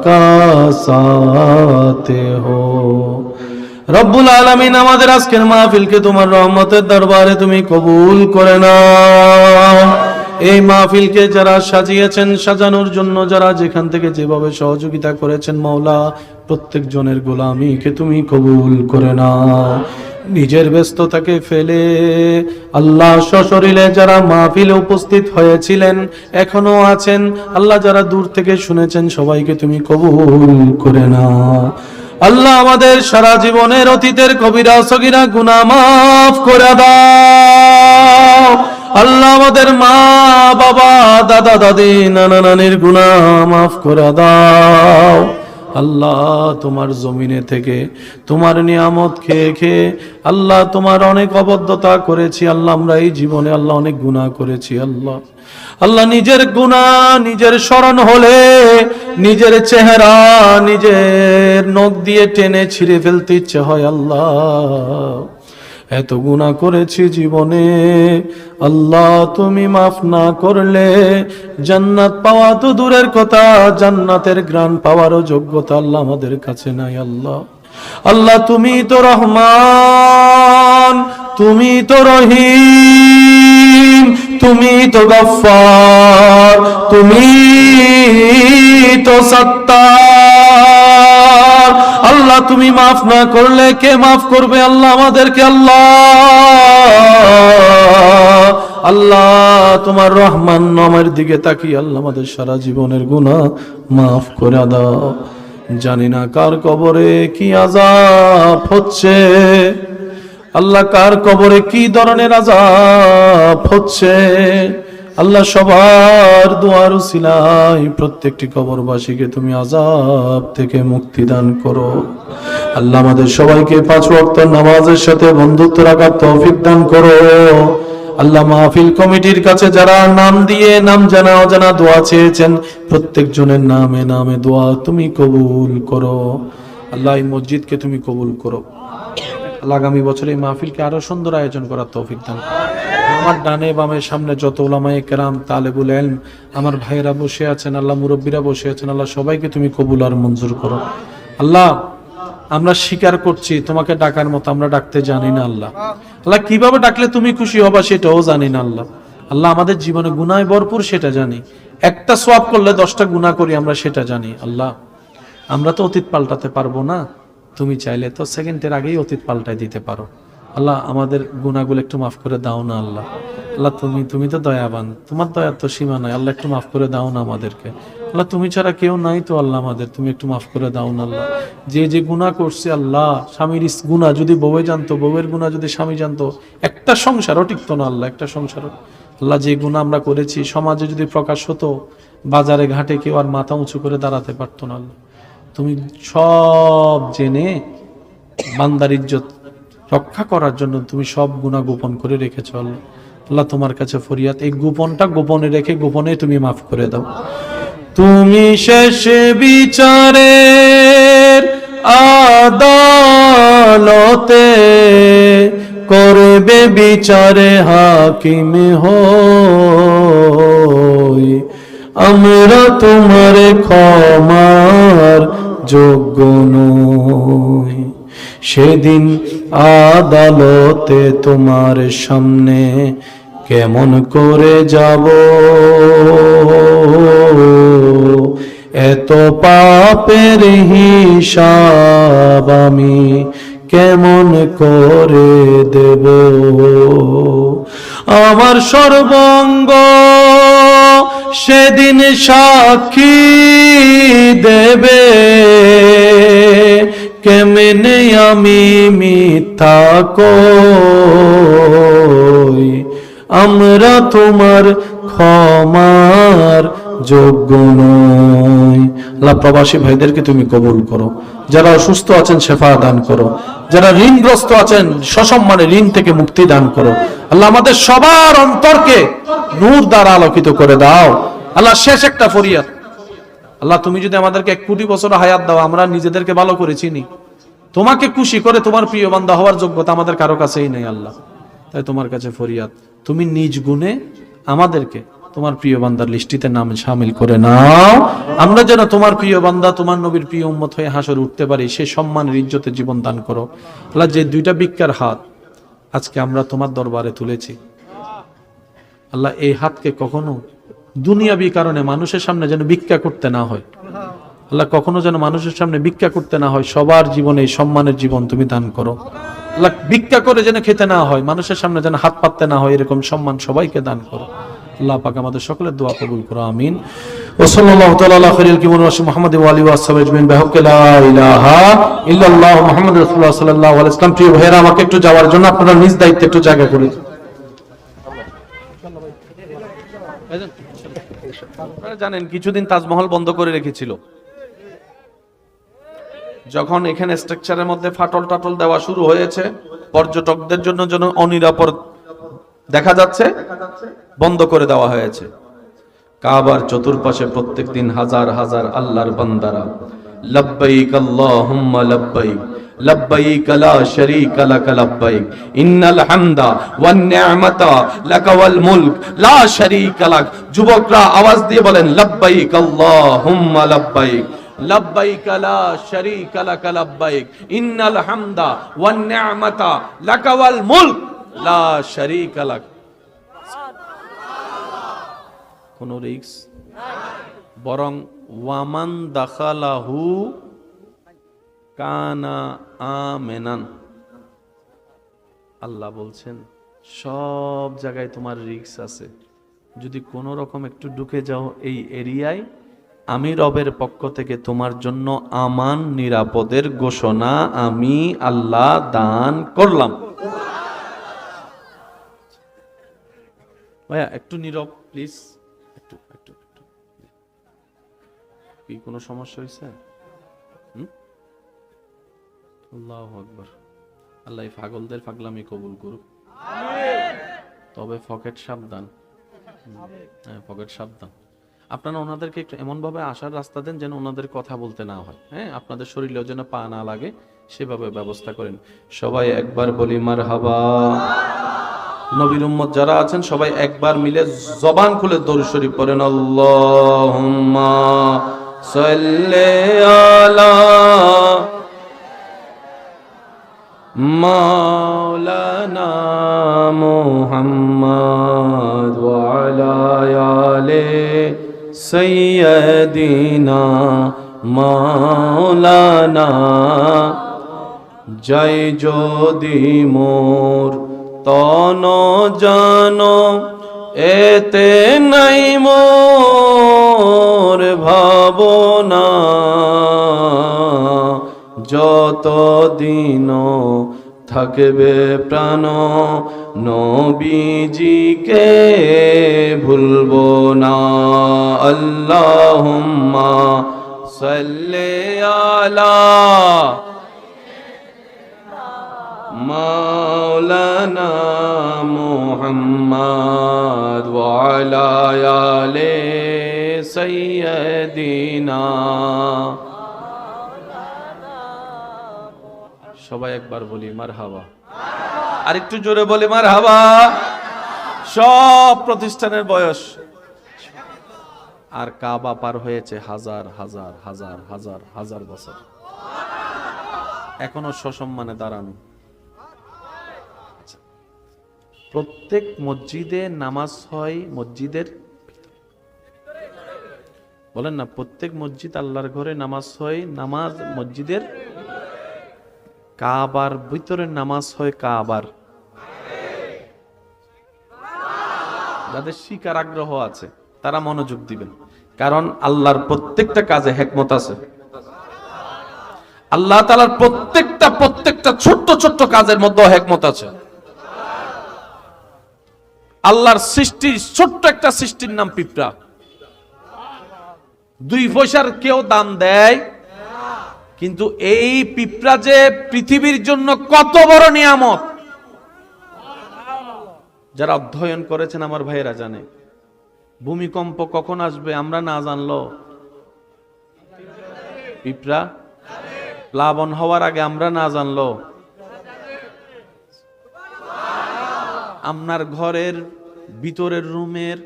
का साथ हो। রব্বুল আলামিন আমাদের আজকের মাহফিলকে তোমার রহমতের দরবারে তুমি কবুল করে নাও। এই মাহফিলকে যারা সাজিয়েছেন, সাজানোর জন্য যারা যেখান থেকে যেভাবে সহযোগিতা করেছেন, মাওলা প্রত্যেক জনের গোলামিকে তুমি কবুল করে নাও। নিজের ব্যস্ততাকে ফেলে আল্লাহ সশরীরে যারা মাহফিলে উপস্থিত হয়েছিলেন, এখনো আছেন, আল্লাহ যারা দূর থেকে শুনেছেন, সবাইকে তুমি কবুল করে নাও। আল্লাহ আমাদের সারা জীবনের অতীতের কবিরা সগীরা গুনাহ মাফ করে দাও। আল্লাহ আমাদের মা বাবা, দাদা দাদি, নানা নানির গুনাহ মাফ করে দাও। আল্লাহ তোমার জমিনে থেকে তোমার নিয়ামত খেয়ে খেয়ে আল্লাহ তোমার অনেক অবদ্ধতা করেছি আল্লাহ, আমরা এই জীবনে আল্লাহ অনেক গুনাহ করেছি আল্লাহ। আল্লাহ নিজের গুনাহ নিজের স্মরণ হলে নিজের চেহারা নিজের নখ দিয়ে টেনে ছিঁড়ে ফেলতে ইচ্ছে হয় আল্লাহ। এত গুনাহ করেছি জীবনে আল্লাহ, তুমি মাফ না করলে জান্নাত পাওয়া তো দূরের কথা, জান্নাতের ঘ্রাণ পাওয়ারও যোগ্যতা আল্লাহ আমাদের কাছে নাই আল্লাহ। আল্লাহ তুমি তো রহমান, তুমি তো রহিম, তুমি তো গফফার, তুমি তো সত্তার। আল্লাহ তুমি মাফ না করলে কে মাফ করবে আল্লাহ আমাদেরকে? আল্লাহ আল্লাহ তোমার রহমান নামের দিকে তাকিয়ে আল্লাহ আমাদের সারা জীবনের গুনাহ মাফ করে দাও। জানি না কার কবরে কি আযাব হচ্ছে আল্লাহ, কার কবরে কি ধরনের আযাব হচ্ছে আল্লাহ। সবার দুয়ার উসিলায় প্রত্যেকটি কবরবাসীকে তুমি আযাব থেকে মুক্তি দান করো আল্লাহ। আমাদের সবাইকে 5 ওয়াক্ত নামাজের সাথে বন্ধুত্ব রাখার তৌফিক দান করো আল্লাহ। মাহফিল কমিটির কাছে যারা নাম দিয়ে নাম জানা অজানা দোয়া চেয়েছেন প্রত্যেক জনের নামে নামে দোয়া তুমি কবুল করো আল্লাহ। এই মসজিদকে তুমি কবুল করো আল্লাহ। আগামী বছর এই মাহফিলকে আরো সুন্দর আয়োজন করার তৌফিক দান। আমার ডানে বামে সামনে যত উলামায়ে কেরাম তালেবুল ইলম আমার ভাইয়েরা বসে আছেন আল্লাহ, মুরব্বীরা বসে আছেন আল্লাহ, সবাইকে তুমি কবুল আর মঞ্জুর করো আল্লাহ। আমরা স্বীকার করছি তোমাকে ডাকার মতো আমরা ডাকতে জানি না আল্লাহ। আল্লাহ কিভাবে ডাকলে তুমি খুশি হবা সেটাও জানি না আল্লাহ। আল্লাহ আমাদের জীবনে গুনাহে ভরপুর সেটা জানি, একটা সওয়াব করলে 10টা গুনাহ করি আমরা সেটা জানি আল্লাহ। আমরা তো অতীত পাল্টাতে পারবো না, তুমি চাইলে তো সেকেন্ডের আগেই অতীত পাল্টাই দিতে পারো আল্লাহ। আমাদের গুনাহগুলো একটু মাফ করে দাও না আল্লাহ। আল্লাহ তুমি তো দয়াবান, তোমার দয়ার তো সীমা নাই আল্লাহ, একটু মাফ করে দাও না আমাদেরকে আল্লাহ। তুমি ছাড়া কেউ নাই তো আল্লাহ আমাদের, তুমি একটু মাফ করে দাও না আল্লাহ। যে যে গুনাহ করছে আল্লাহ, স্বামীর গুনাহ যদি বউয়ে জানতো, বউয়ের গুনাহ যদি স্বামী জানতো, একটা সংসারও টিকতো না আল্লাহ, একটা সংসারও আল্লাহ। যে গুনাহ আমরা করেছি সমাজে যদি প্রকাশ হতো, বাজারে ঘাটে কেউ আর মাথা উঁচু করে দাঁড়াতে পারতো না আল্লাহ। তুমি সব জেনে বান্দার ইজ্জত রক্ষা করার জন্য তুমি সব গুনাহ গোপন করে রেখেছো আল্লাহ। আল্লাহ তোমার কাছে ফরিয়াদ, এই গোপনটা গোপনে রেখে গোপনে তুমি মাফ করে দাও। তুমি শেষ বিচারের আদালতে করবে বিচারে হাকিম হই, আমরা তোমার ক্ষমার যোগ্য নই। সেদিন আদালতে তোমার সামনে কেমন করে যাব, এত পাপের হিসাব আমি কেমন করে দেব। আমার সর্বাঙ্গ সেদিন সাক্ষী দেবে, কেমনে আমি মিথ্যা কই, আমরা তোমার ক্ষমার যোগ্য নই। আল্লাহ প্রবাসী ভাইদেরকে তুমি কবুল করো, যারা অসুস্থ আছেন শেফা দান করো, যারা ঋণগ্রস্ত আছেন সসম্মানে ঋণ থেকে মুক্তি দান করো আল্লাহ। আমাদের সবার অন্তরকে নূর দ্বারা আলোকিত করে দাও আল্লাহ। শেষ একটা ফরিয়াদ আল্লাহ, তুমি যদি আমাদেরকে 1 কোটি বছর হায়াত দাও, আমরা নিজেদেরকে ভালো করে চিনি, তোমাকে খুশি করে তোমার প্রিয় বান্দা হওয়ার যোগ্যতা আমাদের কারো কাছেই নেই আল্লাহ। তাই তোমার কাছে ফরিয়াদ, তুমি নিজ গুণে আমাদেরকে তোমার প্রিয় বান্দার লিস্টিতে নাম শামিল করে নাও, আমরা যেন তোমার প্রিয় বান্দা তোমার নবীর প্রিয় উম্মত হয়ে হাসর উঠতে পারি, সে সম্মানের ইজ্জতের জীবন দান করো আল্লাহ। যে 2টা ভিক্ষার হাত আজকে আমরা তোমার দরবারে তুলেছি আল্লাহ, এই হাতকে কখনো দুনিয়াবি কারণে মানুষের সামনে যেন ভিক্ষা করতে না হয় আল্লাহ, কখনো যেন মানুষের সামনে ভিক্ষা করতে না হয়। সবার জীবনে এই সম্মানের জীবন তুমি দান করো আল্লাহ। ভিক্ষা করে যেন খেতে না হয়, মানুষের সামনে যেন হাত পাততে না হয়, এরকম সম্মান সবাইকে দান করো আল্লাহ পাক। আমাদের সকলের দোয়া কবুল করো, আমিন। ওয়া সাল্লাল্লাহু তাআলা আলা খায়রিল কিবর রাসূল মুহাম্মদ ওয়া আলিহি ওয়া সাহবিহি আজমাইন বিহাক্কি লা ইলাহা ইল্লাল্লাহ মুহাম্মাদুর রাসূলুল্লাহ সাল্লাল্লাহু আলাইহি ওয়াসাল্লাম। প্রিয় ভাইরা, আমাকে একটু যাওয়ার জন্য আপনারা নিজ দায়িত্বে একটু জায়গা করে দিন। আপনারা জানেন কিছুদিন তাজমহল বন্ধ করে রেখেছিল, যখন এখানে স্ট্রাকচারের মধ্যে ফাটল টাটল দেওয়া শুরু হয়েছে, পর্যটকদের জন্য যেন অনিরাপদ দেখা যাচ্ছে, বন্ধ করে দেওয়া হয়েছে। কাবার চতুর্পাশে প্রত্যেকদিন হাজার হাজার আল্লাহর বান্দারা লব্বাইক আল্লাহুম্মা লব্বাইক লব্বাইক লা শারীকা লাক লব্বাইক ইন্নাল হামদা ওয়ান নি'মাতা লাক ওয়াল মুলক লা শারীকা লাক। যুবকরা আওয়াজ দিয়ে বলেন লব্বাইক আল্লাহুম্মা লব্বাইক লব্বাইক লা শারীকা লাক লব্বাইক ইন্নাল হামদা ওয়ান নি'মাতা লাক ওয়াল মুলক লা শারীকা লাক। কোন রিস্ক বরং ওয়ামান দাখালাহু কানা আমেনান। আল্লাহ বলছেন সব জায়গায় তোমার রিস্ক আছে, যদি কোনো রকম একটু ঢুকে যাও এই এরিয়ায়, আমি রবের পক্ষ থেকে তোমার জন্য আমান নিরাপদের ঘোষণা আমি আল্লাহ দান করলাম। ভাইয়া একটু নীরব প্লিজ। কি কোনো সমস্যা হয়েছে? আল্লাহু আকবার। আল্লাহ পাগলদের পাগলামি কবুল করুক। তবে পকেট সাবধান, পকেট সাবধান। আপনারা ওনাদেরকে একটু এমন ভাবে আসার রাস্তা দেন যেন ওনাদের কথা বলতে না হয়, হ্যাঁ, আপনাদের শরীরেও যেন পা না লাগে, সেভাবে ব্যবস্থা করেন। সবাই একবার বলি মারহাবা। নবীর উম্মত যারা আছেন সবাই একবার মিলে জবান খুলে দরুদ শরীফ পড়েন। আল্লাহুম্মা সাল্লি আলা মাওলানা মুহাম্মদ ওয়া আলা আলি সাইয়্যিদিনা মাওলানা। জয় যদি মোর তন জানো এতে নাই মোর ভাবনা, যত দিন থাকবে প্রাণ নবীজিকে ভুলবো না। আল্লাহুম্মা সাল্লি আলা মাওলানা মুহাম্মদ ওয়া আলা আলি সাইয়্যিদিনা। সবাই একবার বলি মারহাবা। আর একটু জোরে বলি মারহাবা। সব প্রতিষ্ঠানের বয়স আর কাবা পার হয়েছে হাজার হাজার হাজার হাজার হাজার বছর, এখনো সসম্মানে দাঁড়ানো। প্রত্যেক মসজিদে নামাজ হয় মসজিদের, বলেন না, প্রত্যেক মসজিদ আল্লাহর ঘরে নামাজ হয়, নামাজ মসজিদের। কাবার ভিতরে নামাজ হয় কাবার। যাদের শিকার আগ্রহ আছে তারা মনোযোগ দিবেন, কারণ আল্লাহর প্রত্যেকটা কাজে হিকমত আছে। আল্লাহ তাআলার প্রত্যেকটা ছোট্ট ছোট্ট কাজের মধ্যে হিকমত আছে। আল্লাহর সৃষ্টি, ছোট্ট একটা সৃষ্টির নাম পিঁপড়া। 2 পয়সার কেউ দাম দেয়, কিন্তু এই পিঁপড়া যে পৃথিবীর জন্য কত বড় নিয়ামত, যারা অধ্যয়ন করেছেন আমার ভাইয়েরা জানে। ভূমিকম্প কখন আসবে আমরা না জানলো পিঁপড়া, প্লাবন হওয়ার আগে আমরা না জানলো। আপনার ঘরের ভিতরের রুমের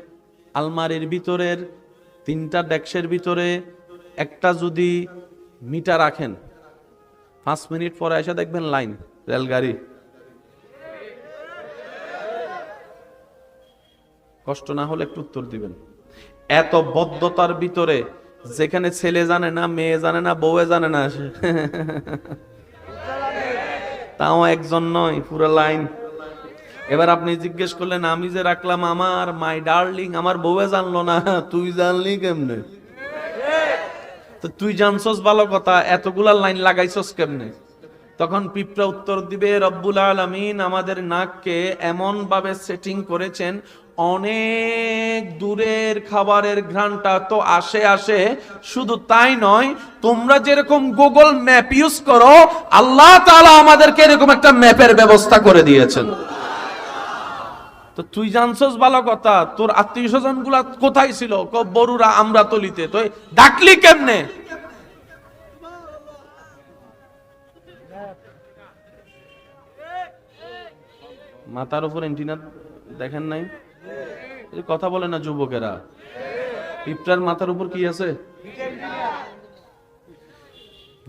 আলমারির ভিতরের 3টা ডেস্কের ভিতরে একটা যদি মিটার রাখেন, 5 মিনিট পরে এসে দেখবেন লাইন, রেলগাড়ি। কষ্ট না হলে একটু উত্তর দিবেন। এত বদ্ধতার ভিতরে, যেখানে ছেলে জানে না, মেয়ে জানে না, বউয়ে জানে না, তাও একজন নয়, পুরো লাইন। এবার আপনি জিজ্ঞেস করলেন, আমি যে রাখলাম আমার মাই ডার্লিং, আমার বউয়ে জানলো না, তুই জানলি কেমনে? তো তুই জানছস ভালো কথা, এতগুলা লাইন লাগাইছস কেমনে? তখন পিঁপড়া উত্তর দিবে, রব্বুল আলামিন আমাদের নাককে এমন ভাবে সেটিং করেছেন, অনেক দূরের খাবারের ঘ্রাণটা তো আসে আসে। শুধু তাই নয়, তোমরা যেরকম গুগল ম্যাপ ইউজ করো, আল্লাহ তাআলা আমাদেরকে এরকম একটা ম্যাপের ব্যবস্থা করে দিয়েছেন। তো তুই জানছস ভালো কথা, তোর আত্মীয় স্বজন গুলা কোথায় ছিল? বরুরা আমরা তলিতে। তো ডাকলি কেমনে? মাথার উপর এন্টিনা দেখেন নাই? কথা বলে না যুবকেরা, পিঁপড়ার মাথার উপর কি আছে?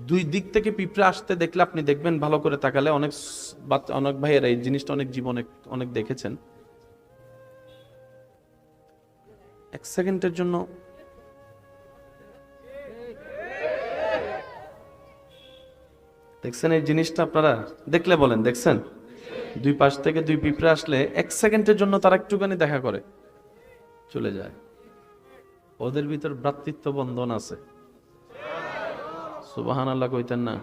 দুই দিক থেকে পিঁপড়া আসতে দেখলে আপনি দেখবেন, ভালো করে তাকালে, অনেক অনেক ভাইয়েরা এই জিনিসটা অনেক জীবনে অনেক দেখেছেন। এক সেকেন্ডের জন্য দেখছেন এই জিনিসটা? আপনারা দেখলে বলেন দেখছেন? দুই পাশ থেকে দুই পিঁপড়া আসলে এক সেকেন্ডের জন্য তারা একটুখানি দেখা করে চলে যায়। ওদের ভিতর ভ্রাতৃত্ব বন্ধন আছে। সুবহানাল্লাহ কইতেন না?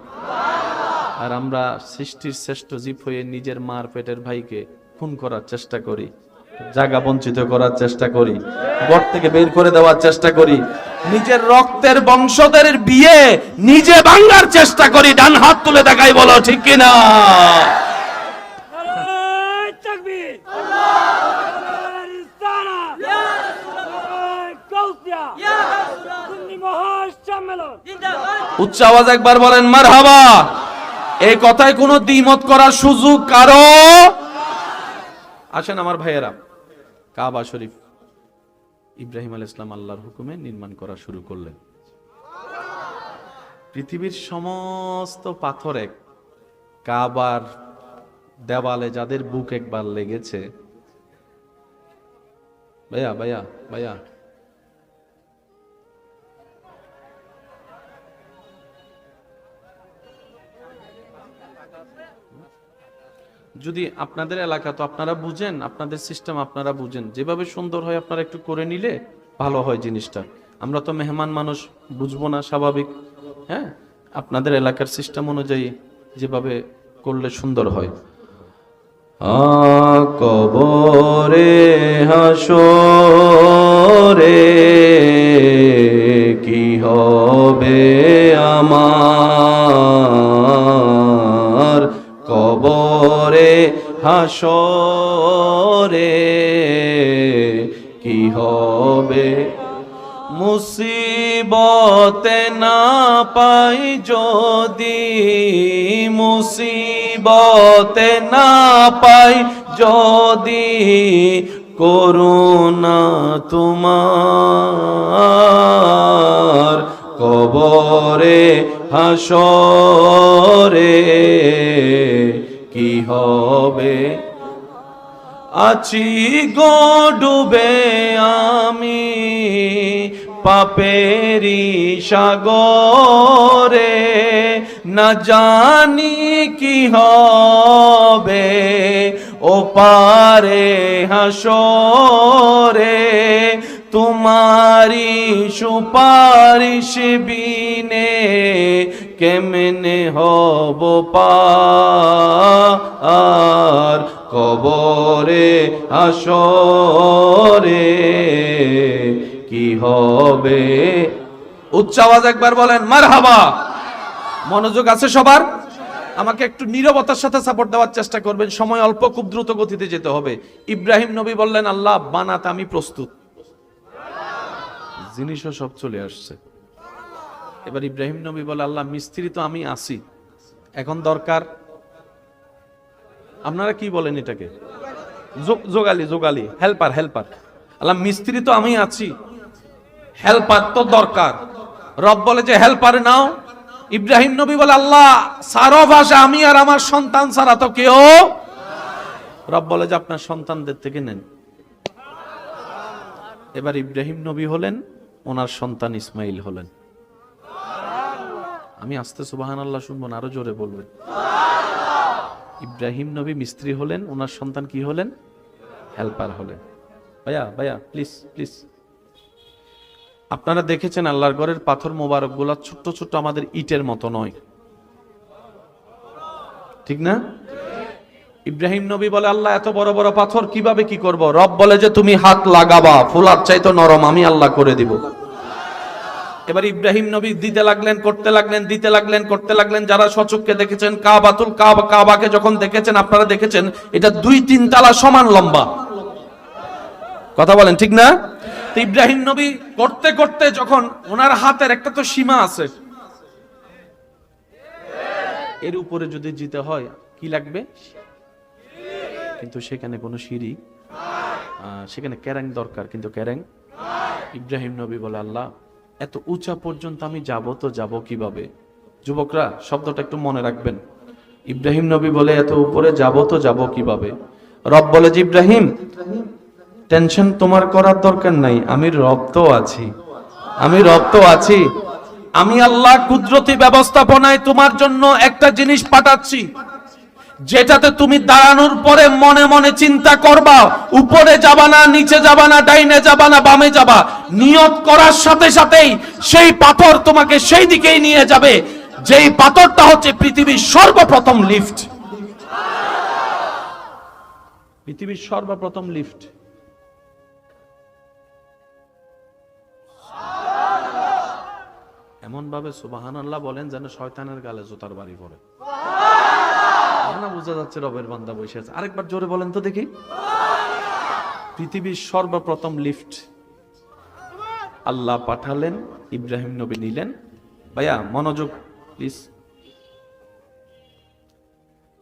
আর আমরা সৃষ্টির শ্রেষ্ঠ জীব হয়ে নিজের মার পেটের ভাইকে খুন করার চেষ্টা করি, জায়গা বঞ্চিত করার চেষ্টা করি, ঘর থেকে বের করে দেওয়ার চেষ্টা করি, নিজের রক্তের বংশধরের বিয়ে নিজে ভাঙার চেষ্টা করি। ডান হাত তুলে দেখাই, বলো ঠিক কিনা? উচ্চ আওয়াজ একবার বলেন মারহাবা। এই কথায় কোনো দ্বিমত করার সুযোগ কারো? আসেন আমার ভাইয়েরা, কাবা শরীফ ইব্রাহিম আলাইহিস সালাম আল্লাহর হুকুমে নির্মাণ করা শুরু করলেন। পৃথিবীর সমস্ত পাথর এক, কাবার দেওয়ালে যাদের বুক একবার লেগেছে, ভাইয়া ভাইয়া ভাইয়া, যদি আপনাদের এলাকা তো আপনারা বুঝেন, আপনাদের সিস্টেম আপনারা বুঝেন, যেভাবে সুন্দর হয় আপনারা একটু করে নিলে ভালো হয় জিনিসটা। আমরা তো মেহমান মানুষ, বুঝবো না, স্বাভাবিক। হ্যাঁ, আপনাদের এলাকার সিস্টেম অনুযায়ী যেভাবে করলে সুন্দর হয়। কবরে হাসরে কি হবে আমার, কবরে হাসরে কি হবে, মুসিবতে না পাই যদি, মুসিবতে না পাই যদি, করুণা তোমার, কবরে হাসরে কি হবে, আছি গো ডুবে আমি পাপেরি সাগরে, না জানি কি হবে ও পারে হাসরে, তোমারি সুপারিশ বিনে কেমনে হব পার, কবরে হাসরে কি হবে। উচ্চ আওয়াজ একবার বলেন মারহাবা। মনোযোগ আছে সবার? আমাকে একটু নীরবতার সাথে সাপোর্ট দেওয়ার চেষ্টা করবেন, সময় অল্প, খুব দ্রুত গতিতে যেতে হবে। ইব্রাহিম নবী বললেন, আল্লাহ বানাতে আমি প্রস্তুত। জিনিসও সব চলে আসছে। এবার ইব্রাহিম নবী বলে, আল্লাহ মিস্ত্রি তো আমি আছি, এখন দরকার, আপনারা কি বলেন এটাকে? যোগালি, যোগালি, হেল্পার, হেল্পার। আল্লাহ মিস্ত্রি তো আমি আছি, হেল্পার তো দরকার। রব বলে যে হেল্পার নাও। ইব্রাহিম নবী বলে, আল্লাহ সারো ভাষা আমি আর আমার সন্তান ছাড়া তো কেউ। রব বলে যে আপনার সন্তানদের থেকে নেন। এবার ইব্রাহিম নবী হলেন, ওনার সন্তান ইসমাইল হলেন। আমি আস্তে সুবহানাল্লাহ শুনবো না, আরো জোরে বলবেন। ইব্রাহিম নবী মিস্ত্রি হলেন, ওনার সন্তান কি হলেন? হেল্পার হলেন। ভাইয়া ভাইয়া প্লিজ প্লিজ, আপনারা দেখেছেন আল্লাহর ঘরের পাথর মোবারক গুলা ছোট্ট ছোট্ট, আমাদের ইটের মতো নয়, ঠিক না? ইব্রাহিম নবী বলে, আল্লাহ এত বড় বড় পাথর কিভাবে কি করব? রব বলে যে তুমি হাত লাগাবা, ফুলার চাইতো নরম আমি আল্লাহ করে দিব। এবার ইব্রাহিম নবী দিতে লাগলেন, করতে লাগলেন, দিতে লাগলেন, করতে লাগলেন। যারা সচক্ষে দেখেছেন কাবাকে যখন দেখেছেন, আপনারা দেখেছেন এটা 2-3 তালা সমান লম্বা। কথা বলেন ঠিক না? তো ইব্রাহিম নবী করতে করতে যখন ওনার হাতের একটা তো সীমা আছে, এর উপরে যদি যেতে হয় কি লাগবে? কিন্তু সেখানে কোনো সিঁড়ি, সেখানে ক্যারেং দরকার, কিন্তু ক্যারেং। ইব্রাহিম নবী বলে, আল্লাহ এত উঁচা পর্যন্ত আমি যাব তো যাব কিভাবে? যুবকরা শব্দটা একটু মনে রাখবেন। ইব্রাহিম নবী বলে এত উপরে যাব তো যাব কিভাবে? রব বলে যে ইব্রাহিম টেনশন তোমার করার দরকার নাই, আমি রব তো আছি, আমি রব তো আছি। আমি আল্লাহ কুদরতি ব্যবস্থাপনায় তোমার জন্য একটা জিনিস পাঠাচ্ছি, যেটাতে তুমি দাঁড়ানোর পরে মনে মনে চিন্তা করবা, উপরে যাবা না, নিচে যাবা না, ডাইনে যাবা না, বামে যাবা। নিয়ত করার সাথে সাথেই সেই পাথর তোমাকে সেই দিকেই নিয়ে যাবে, যেই পাথরটা হচ্ছে পৃথিবীর সর্বপ্রথম লিফট। পৃথিবীর সর্বপ্রথম লিফট। এমন ভাবে সুবহানাল্লাহ বলেন যেন শয়তানের গালে জুতার বাড়ি পড়ে। না বোঝা যাচ্ছে রবের বান্দা বসে আছে। আরেকবার জোরে বলেন তো দেখি। পৃথিবীর সর্বপ্রথম লিফট আল্লাহ পাঠালেন, ইব্রাহিম নবী নিলেন। ভাইয়া মনোযোগ প্লিজ।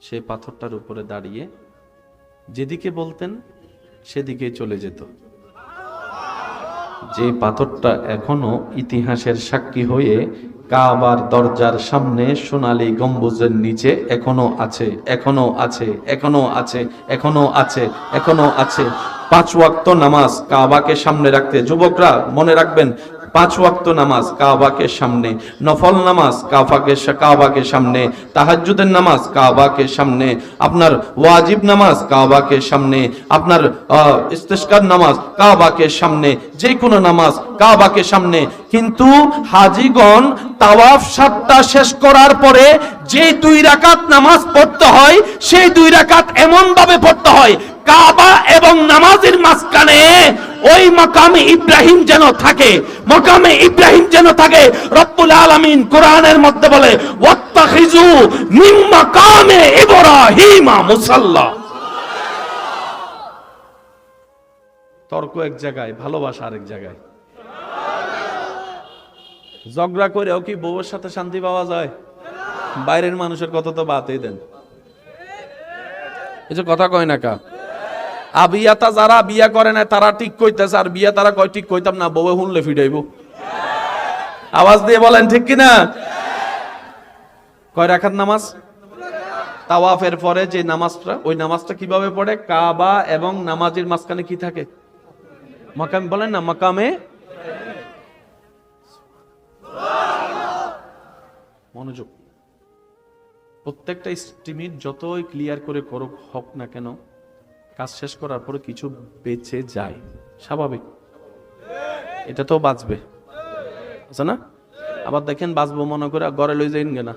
সে পাথরটার উপরে দাঁড়িয়ে যেদিকে বলতেন সেদিকে চলে যেত। যে পাথরটা এখনো ইতিহাসের সাক্ষী হয়ে কাবার দরজার সামনে সোনালী গম্বুজের নিচে এখনো আছে, এখনো আছে, এখনো আছে, এখনো আছে, এখনো আছে। 5 ওয়াক্ত নামাজ কাবাকে সামনে রাখতে, যুবকরা মনে রাখবেন, 5 ওয়াক্ত নামাজ কাবাকে সামনে, নফল নামাজ কাবাকে সামনে, তাহাজ্জুদের নামাজ কাবাকে সামনে, আপনার ওয়াজিব নামাজ কাবাকে সামনে, আপনার ইস্তেসকার নামাজ কাবাকে সামনে, যে কোনো নামাজ কাবাকে সামনে। কিন্তু হাজীগণ তাওয়াফ 7টা শেষ করার পরে যে 2 রাকাত নামাজ পড়তে হয়, সেই 2 রাকাত এমন ভাবে পড়তে হয় কাবা এবং নামাজের মাঝখানে ওই মাকামে ইব্রাহিম যেন থাকে, মাকামে ইব্রাহিম যেন থাকে। রব্বুল আলামিন কোরআনের মধ্যে বলে ওয়াত্তাখিযু মিন মাকামে ইব্রাহিম মুসাল্লা। তর্ক এক জায়গায়, ভালোবাসা আরেক জায়গায়। ঝগড়া করেও কি বউয়ের সাথে শান্তি পাওয়া যায়? বাইরের মানুষের কথা তো বাদই দেন, এই যে কথা কয় না কা। আবিয়াতা যারা বিয়া করে না তারা ঠিক কইতেছে, আর বিয়া তারা কয় ঠিক কইতাম না, বউয়ে হুনলে ফিডাইব। আওয়াজ দিয়ে বলেন ঠিক কিনা? কয় রাকাত নামাজ? তাওয়াফের পরে যে নামাজটা, ওই নামাজটা কিভাবে পড়ে? কাবা এবং নামাজের মাঝখানে কি থাকে? মাকাম বলেন না, মাকামে। মনোযোগ। প্রত্যেকটা স্টিমিট যতই ক্লিয়ার করে করুক হোক না কেন, কাজ শেষ করার পরে কিছু বেঁচে যায়, স্বাভাবিক। এটা তো বাঁচবে, আছে না? আবার দেখেন বাঁচবো মনে করে ঘরে লই যাইন না,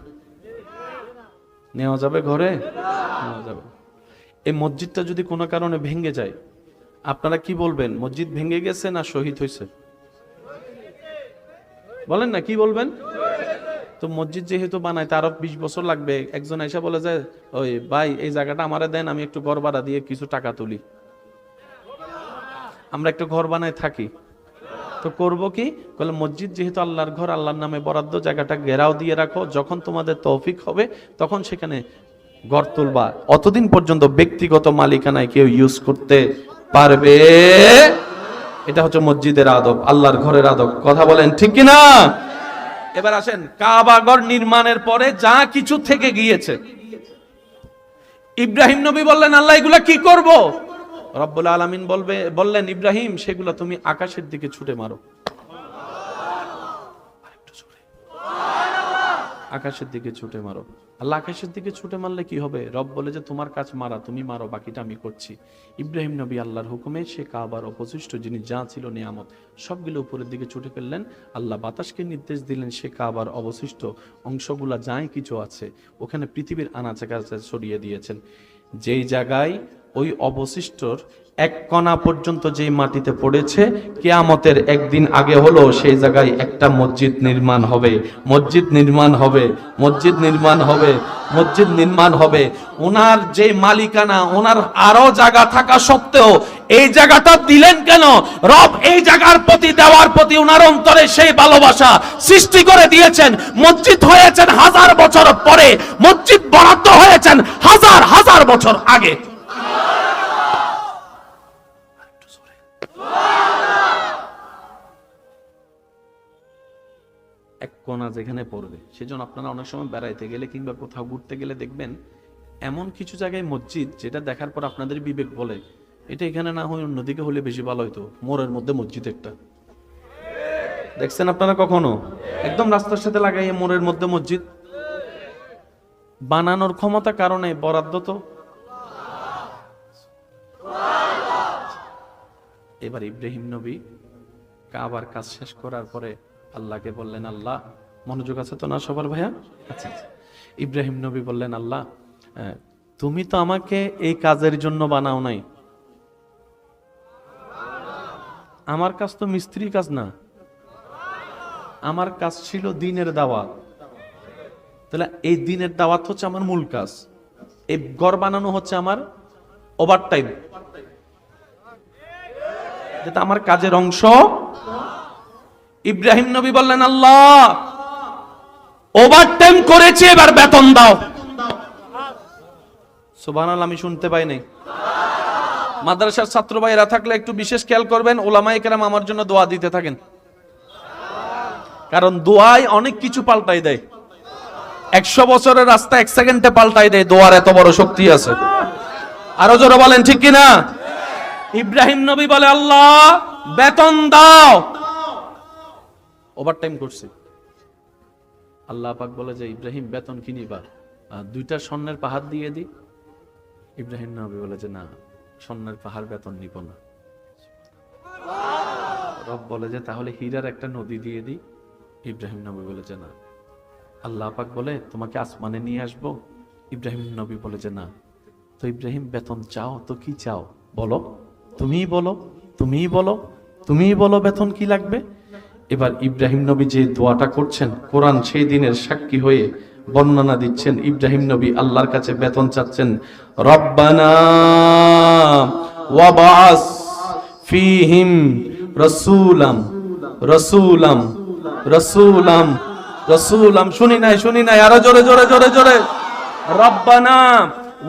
নেওয়া যাবে ঘরে, নেওয়া যাবে। এই মসজিদটা যদি কোনো কারণে ভেঙে যায়, আপনারা কি বলবেন? মসজিদ ভেঙে গেছে না শহীদ হয়েছে? বলেন না, কি বলবেন? তো মসজিদ যেহেতু বানাইতে আরো 20 বছর লাগবে, একজন এসে বলে যে ওই ভাই এই জায়গাটা আমারে দেন, আমি একটু ঘর ভাড়া দিয়ে কিছু টাকা তুলি, আমরা একটু ঘর বানায় থাকি। তো করব কি? বলে মসজিদ যেহেতু আল্লাহর ঘর, আল্লাহর নামে বরাদ্দ, জায়গাটা ঘেরাও দিয়ে রাখো, যখন তোমাদের তৌফিক হবে তখন সেখানে ঘর তুলবা। অতদিন পর্যন্ত ব্যক্তিগত মালিকানায় কেউ ইউজ করতে পারবে। এটা হচ্ছে মসজিদের আদব, আল্লাহর ঘরের আদব। কথা বলেন ঠিক কিনা? এবার আসেন, কাবাগর নির্মাণের পরে যা কিছু থেকে গিয়েছে, ইব্রাহিম নবী বললেন আল্লাহ এগুলা কি করব? রব্বুল আলামিন বললেন ইব্রাহিম সেগুলা তুমি আকাশের দিকে ছুটে মারো। আকাশের দিকে ছুটে মারো। আল্লাহ আকাশের দিকে ছুটে মারলে কি হবে? রব বলে যে তোমার কাজ মারা, তুমি মারো, বাকিটা আমি করছি। ইব্রাহিম নবী আল্লাহর হুকুমে সে কাবার অবশিষ্ট যিনি যা ছিল নিয়ামত সবগুলো উপরের দিকে ছুটে ফেললেন। আল্লাহ বাতাসকে নির্দেশ দিলেন সে কাবার অবশিষ্ট অংশগুলা যাই কিছু আছে ওখানে পৃথিবীর আনাচে কাছে ছড়িয়ে দিয়েছেন। যেই জায়গায় ওই অবশিষ্টর এক কণা পর্যন্ত যেই মাটিতে পড়েছে, কিয়ামতের একদিন আগে হলো সেই জায়গায় একটা মসজিদ নির্মাণ হবে, মসজিদ নির্মাণ হবে, মসজিদ নির্মাণ হবে, মসজিদ নির্মাণ হবে। ওনার যে মালিকানা, ওনার আরো জায়গা থাকা সত্ত্বেও এই জায়গাটা দিলেন কেন? রব এই জায়গার প্রতি দেওয়ার প্রতি ওনার অন্তরে সেই ভালোবাসা সৃষ্টি করে দিয়েছেন। মসজিদ হয়েছেন হাজার বছর পরে, মসজিদ বরাদ্দ হয়েছেন হাজার হাজার বছর আগে। এক কোণা যেখানে পড়বে, সেজন্য আপনারা অনেক সময় বেড়াইতে গেলে কিংবা কোথাও ঘুরতে গেলে দেখবেন এমন কিছু জায়গায় মসজিদ যেটা দেখার পর আপনাদের বিবেক বলে এটা এখানে না হয় অন্যদিকে হলে বেশি ভালো হইতো। মোড়ের মধ্যে মসজিদ একটা দেখছেন আপনারা কখনো? একদম রাস্তার সাথে লাগাইয়ে মোড়ের মধ্যে মসজিদ বানানোর ক্ষমতা কারণে বরাদ্দ তো। এবার ইব্রাহিম নবী কাবার কাজ শেষ করার পরে আল্লাহকে বললেন, আল্লাহ, মনোযোগ আছে তো না সবার ভাইয়া? আচ্ছা আচ্ছা। ইব্রাহিম নবী বললেন, আল্লাহ তুমি তো আমাকে এই কাজের জন্য বানাও নাই, আমার কাজ তো মিস্ত্রি কাজ না, আমার কাজ ছিল দিনের দাওয়াত। তাহলে এই দিনের দাওয়াত হচ্ছে আমার মূল কাজ, এই ঘর বানানো হচ্ছে আমার ওভারটাইম, যেটা আমার কাজের অংশ। ইব্রাহিম নবী বললেন, আল্লাহ ওভারটাইম করেছি, এবার বেতন দাও। সুবহানাল্লাহ, আমি শুনতে পাই নাই। মাদ্রাসার ছাত্র ভাইরা থাকলে একটু বিশেষ খেয়াল করবেন, ওলামায়ে কেরাম আমার জন্য দোয়া দিতে থাকেন, কারণ দোয়ায় অনেক কিছু পাল্টাই দেয়। 100 বছরের রাস্তা 1 সেকেন্ডে পাল্টাই দেয়, দোয়ার এত বড় শক্তি আছে। আরো জোরে বলেন ঠিক কিনা? ইব্রাহিম নবী বলে, আল্লাহ বেতন দাও। ওভারটাইম করছি। আল্লাহ পাক বলে যে, ইব্রাহিম বেতন কি নিবা? 2টা স্বর্ণের পাহাড় দিয়ে দি। ইব্রাহিম নবী বলে যে, না, স্বর্ণের পাহাড় বেতন নিব না। রব বলে যে, তাহলে হীরার একটা নদী দিয়ে দি। ইব্রাহিম নবী বলে যে, না। আল্লাহ পাক বলে, তোমাকে আসমানে নিয়ে আসবো। ইব্রাহিম নবী বলে যে, না। তো ইব্রাহিম, বেতন চাও তো কি চাও বলো, তুমিই বলো, তুমিই বলো, তুমিই বলো বেতন কি লাগবে। এবার ইব্রাহিম নবী যে দোয়াটা করছেন, কোরআন সেই দিনের সাক্ষী হয়ে বর্ণনা দিচ্ছেন। ইব্রাহিম নবী আল্লাহর কাছে বেতন চাচ্ছেন, রব্বানা ওয়াবাস ফীহিম রাসূলাম রাসূলাম রাসূলাম রাসূলাম। শুনি নাই, আরো জোরে জোরে জোরে জোরে। রব্বানা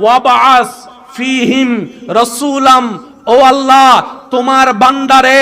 ওয়াবাস ফীহিম রাসূলাম। ও আল্লাহ, তোমার বান্দারে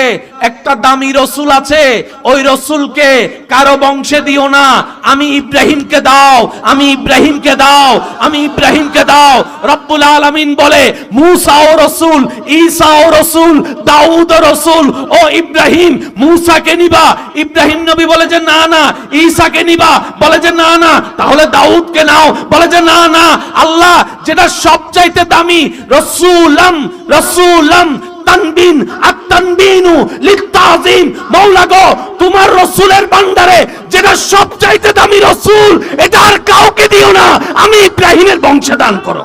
একটা দামি রসুল আছে, ওই রসুলকে কারো বংশে দিও না, আমি ইব্রাহিমকে দাও, আমি ইব্রাহিমকে দাও, আমি ইব্রাহিমকে দাও। রব্বুল আলামিন বলে, মূসা ও রসুল, ঈসা ও রসুল, দাউদ ও রসুল। ও ইব্রাহিম, মূসাকে নিবা? ইব্রাহিম নবী বলে যে, না না। ঈসাকে নিবা? বলে যে, না না। তাহলে দাউদকে নাও? বলে যে, না না। আল্লাহ যেটা সবচাইতে দামি, রসুলাম রসুলাম, তানবিন আত-তানবিনু লিত-তাযীম। মাওলা গো, তোমার রাসূলের ভান্ডারে যেটা সবচাইতে দামি রাসূল, এটা আর কাউকে দিও না, আমি ইব্রাহিমের বংশে দান করো।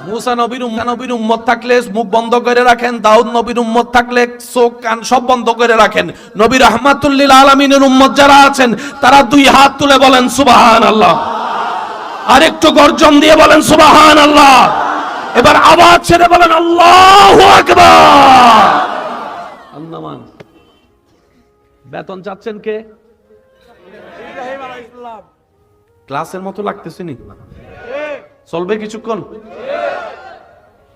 মুসা নবীর উম্মত থাকলে মুখ বন্ধ করে রাখেন, দাউদ নবীর উম্মত থাকলে চোখ কান সব বন্ধ করে রাখেন। নবী রাহমাতুল লিল আলামিনের উম্মত যারা আছেন, তারা 2 হাত তুলে বলেন সুবহানাল্লাহ, আর একটু গর্জন দিয়ে বলেন সুবহানাল্লাহ। এবার আওয়াজ ছেড়ে বলেন আল্লাহু আকবার। আল্লাহমান। বেতন চাচ্ছেন কে? ইব্রাহিম আলাইহিস সালাম। ক্লাসের মতো লাগতেছে নি? চলবে কিছুক্ষণ?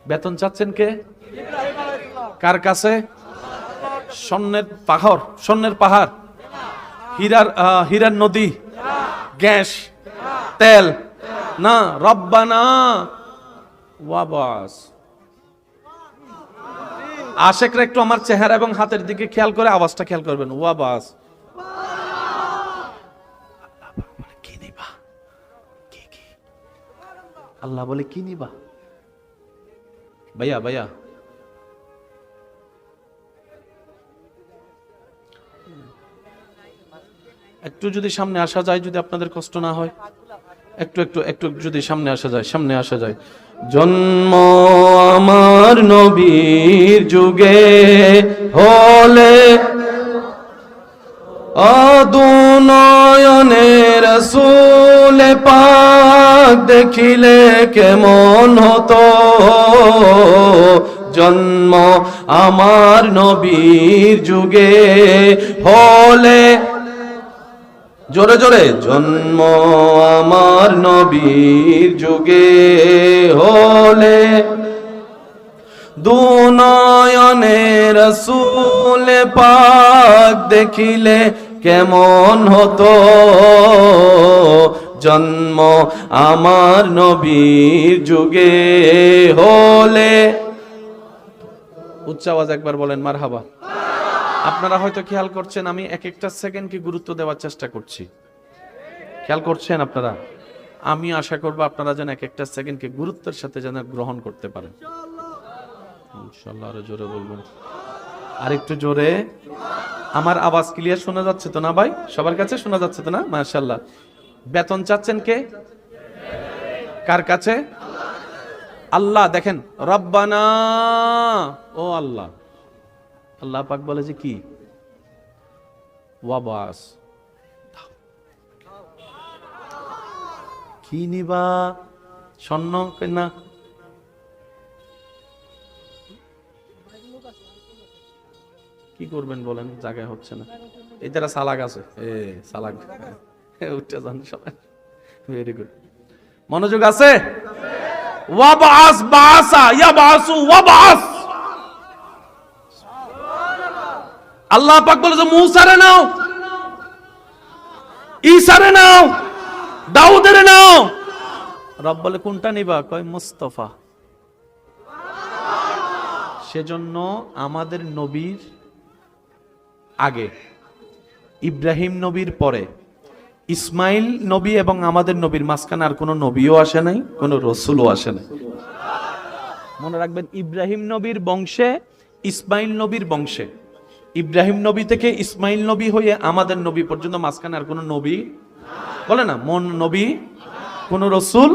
বেতন চাচ্ছেন কে? ইব্রাহিম আলাইহিস সালাম। কার কাছে? স্বর্ণের পাহাড়, স্বর্ণের পাহাড়, হীরার নদী, গ্যাস, তেল না। রব্বানা ওয়াবাস। আশেকরা একটু আমার চেহারা এবং হাতের দিকে খেয়াল করে আওয়াজটা খেয়াল করবেন। ওয়া বাস। কি নিবা? কি কি? আল্লাহ বলে কি নিবা? ভাইয়া ভাইয়া, একটু যদি সামনে আসা যায়, যদি আপনাদের কষ্ট না হয়, একটু একটু একটু যদি সামনে আসা যায়, সামনে আসা যায়। জন্ম আমার নবীর যুগে হলে অদুনয়নে রাসূল পাক দেখিলে কেমন হতো। জন্ম আমার নবীর যুগে হলে, জোরে জোরে, জন্ম আমার নবীর যুগে হলে দুনয়নে রাসূল পাক দেখিলে কেমন হতো। জন্ম আমার নবীর যুগে হলে, উচ্চ আওয়াজ একবার বলেন মারহাবা। আপনারা হয়তো খেয়াল করছেন আমি এক একটা সেকেন্ডকে গুরুত্ব দেওয়ার চেষ্টা করছি, খেয়াল করছেন আপনারা? আমি আশা করব আপনারা যেন এক একটা সেকেন্ডকে গুরুত্বের সাথে যেন গ্রহণ করতে পারেন ইনশাআল্লাহ। আরো জোরে বলবেন, আর একটু জোরে। আমার আওয়াজ ক্লিয়ার শোনা যাচ্ছে তো না ভাই? সবার কাছে শোনা যাচ্ছে তো না? মাশাআল্লাহ। বেতন চাচ্ছেন কে? কার কাছে? আল্লাহ। দেখেন, রব্বানা, ও আল্লাহ। আল্লাহ পাক বলে যে কি? ওয়াবাস। কি নিবা? স্বর্ণ না? কি করবেন বলেন? জায়গায় হচ্ছে না। এই যারা সালাক আছে, সালাক উঠে যান সবাই। ভেরি গুড, মনোযোগ আছে। ওয়াবাস, বাসা, ইয়াবাসু, ওয়াবাস। আল্লাহ পাক বলে যে মুসারে নাও, ঈসারে নাও, দাউদের নাও। রব বলে কোনটা নিবা? কয় মুস্তাফা। সেজন্য আমাদের নবীর আগে, ইব্রাহিম নবীর পরে, ইসমাইল নবী এবং আমাদের নবীর মাঝখানে আর কোনো নবীও আসে নাই, কোনো রসুলও আসে নাই। মনে রাখবেন, ইব্রাহিম নবীর বংশে, ইসমাইল নবীর বংশে, ইব্রাহিম নবী থেকে ইসমাইল নবী হয়ে আমাদের নবী পর্যন্ত মাঝখানে আর কোনো নবী বলে না, মন নবী, কোন রসুল।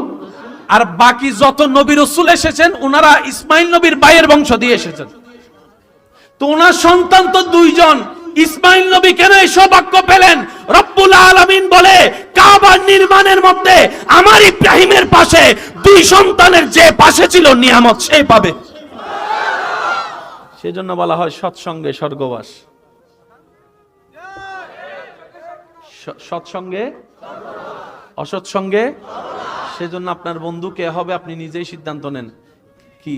আর বাকি যত নবী রসুল এসেছেন ওনারা ইসমাইল নবীর ভাইয়ের বংশ দিয়ে এসেছেন। তো ওনার সন্তান তো দুইজন। ইসমাইল নবী কেন এই সৌভাগ্য পেলেন? রব্বুল আলামিন বলে কাবা নির্মাণের মধ্যে আমার ইব্রাহিমের পাশে দুই সন্তানের যে পাশে ছিল নিয়ামত সে পাবে। সেজন্য বলা হয় সৎসঙ্গে স্বর্গবাস। সৎসঙ্গে, অসৎসঙ্গে। সেজন্য আপনার বন্ধু কে হবে আপনি নিজেই সিদ্ধান্ত নেন। কি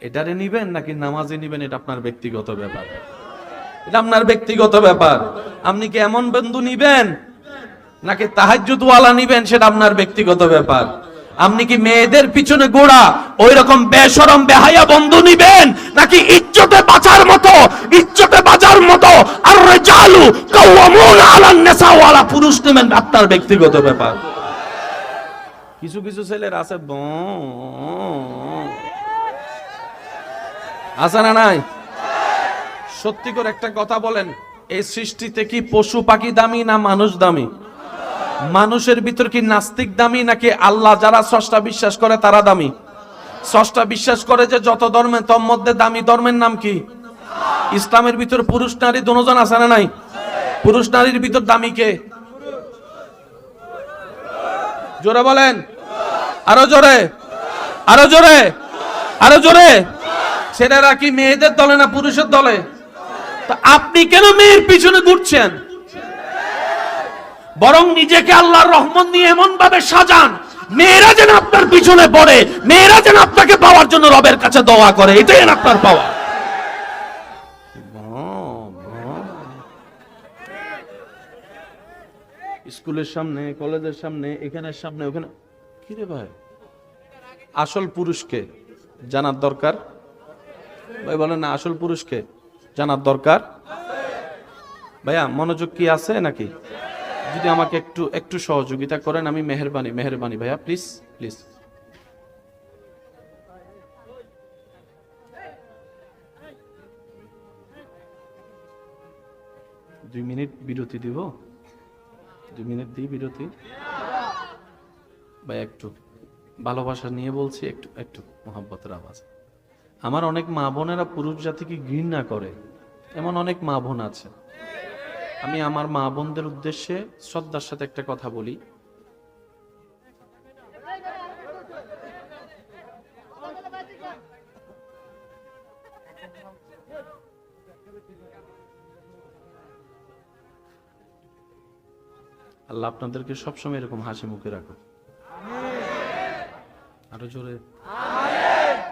এটারে নিবেন নাকি নামাজে নিবেন, এটা আপনার ব্যক্তিগত ব্যাপার। এটা আপনার ব্যক্তিগত ব্যাপার। আপনি কি এমন বন্ধু নিবেন নাকি তাহাজ্জুদ ওয়ালা নিবেন, সেটা আপনার ব্যক্তিগত ব্যাপার। আপনি কি মেয়েদের পিছনে গোড়া ওই রকম বেশরম বেহায়া বন্ধু নিবেন, নাকি ইজ্জতে বাঁচার মতো, ইজ্জতে বাজার মতো আর রিজালু কাওয়ামুনা আলান নিসা ওয়ালা পুরুষ নেবেন, আপনার ব্যক্তিগত ব্যাপার। কিছু কিছু ছেলের আছে আছে না নাই? সত্যি করে একটা কথা বলেন, এই সৃষ্টিতে কি পশু পাখি দামি না মানুষ দামি? মানুষের ভিতর কি নাস্তিক দামি নাকি আল্লাহ যারা স্রষ্টা বিশ্বাস করে তারা দামি? স্রষ্টা বিশ্বাস করে যে যত ধর্মে তোর মধ্যে দামি ধর্মের নাম কি? ইসলামের ভিতর পুরুষ নারী দুজন আছে না নাই? পুরুষ নারীর ভিতর দামি কে? জোরে বলেন, আরো জোরে, আরো জোরে, আরো জোরে। ছেলেরা কি মেয়েদের দলে না পুরুষের দলে? তা আপনি কেন মেয়ের পিছনে ঘুরছেন? বরং নিজেকে আল্লাহর রহমত নিয়ে এমন ভাবে সাজান মেয়েরা যেন আপনার পিছনে পড়ে, মেয়েরা যেন আপনাকে পাওয়ার জন্য রবের কাছে দোয়া করে, এটাই আপনার পাওয়া। স্কুলের সামনে, কলেজের সামনে, এখানের সামনে, ওখানে। কি রে ভাই, আসল পুরুষকে জানার দরকার। ভাই বলেন না, আসল পুরুষকে জানার দরকার। ভাইয়া মনোযোগ কি আছে নাকি? যদি আমাকে একটু একটু সহযোগিতা করেন, আমি মেহেরবানি মেহেরবানি ভাইয়া, প্লিজ প্লিজ। দুই মিনিট বিরতি দিব, 2 মিনিট দিই বিরতি। ভাই একটু ভালোবাসা নিয়ে বলছি, একটু একটু মহাব্বতের আওয়াজ। আমার অনেক মা বোনেরা পুরুষ জাতিকে ঘৃণা করে, এমন অনেক মা বোন আছে। আমি আমার মা বোনদের উদ্দেশ্যে শ্রদ্ধার সাথে একটা কথা বলি। আল্লাহ আপনাদেরকে সবসময় এরকম হাসি মুখে রাখো। আরো জোরে।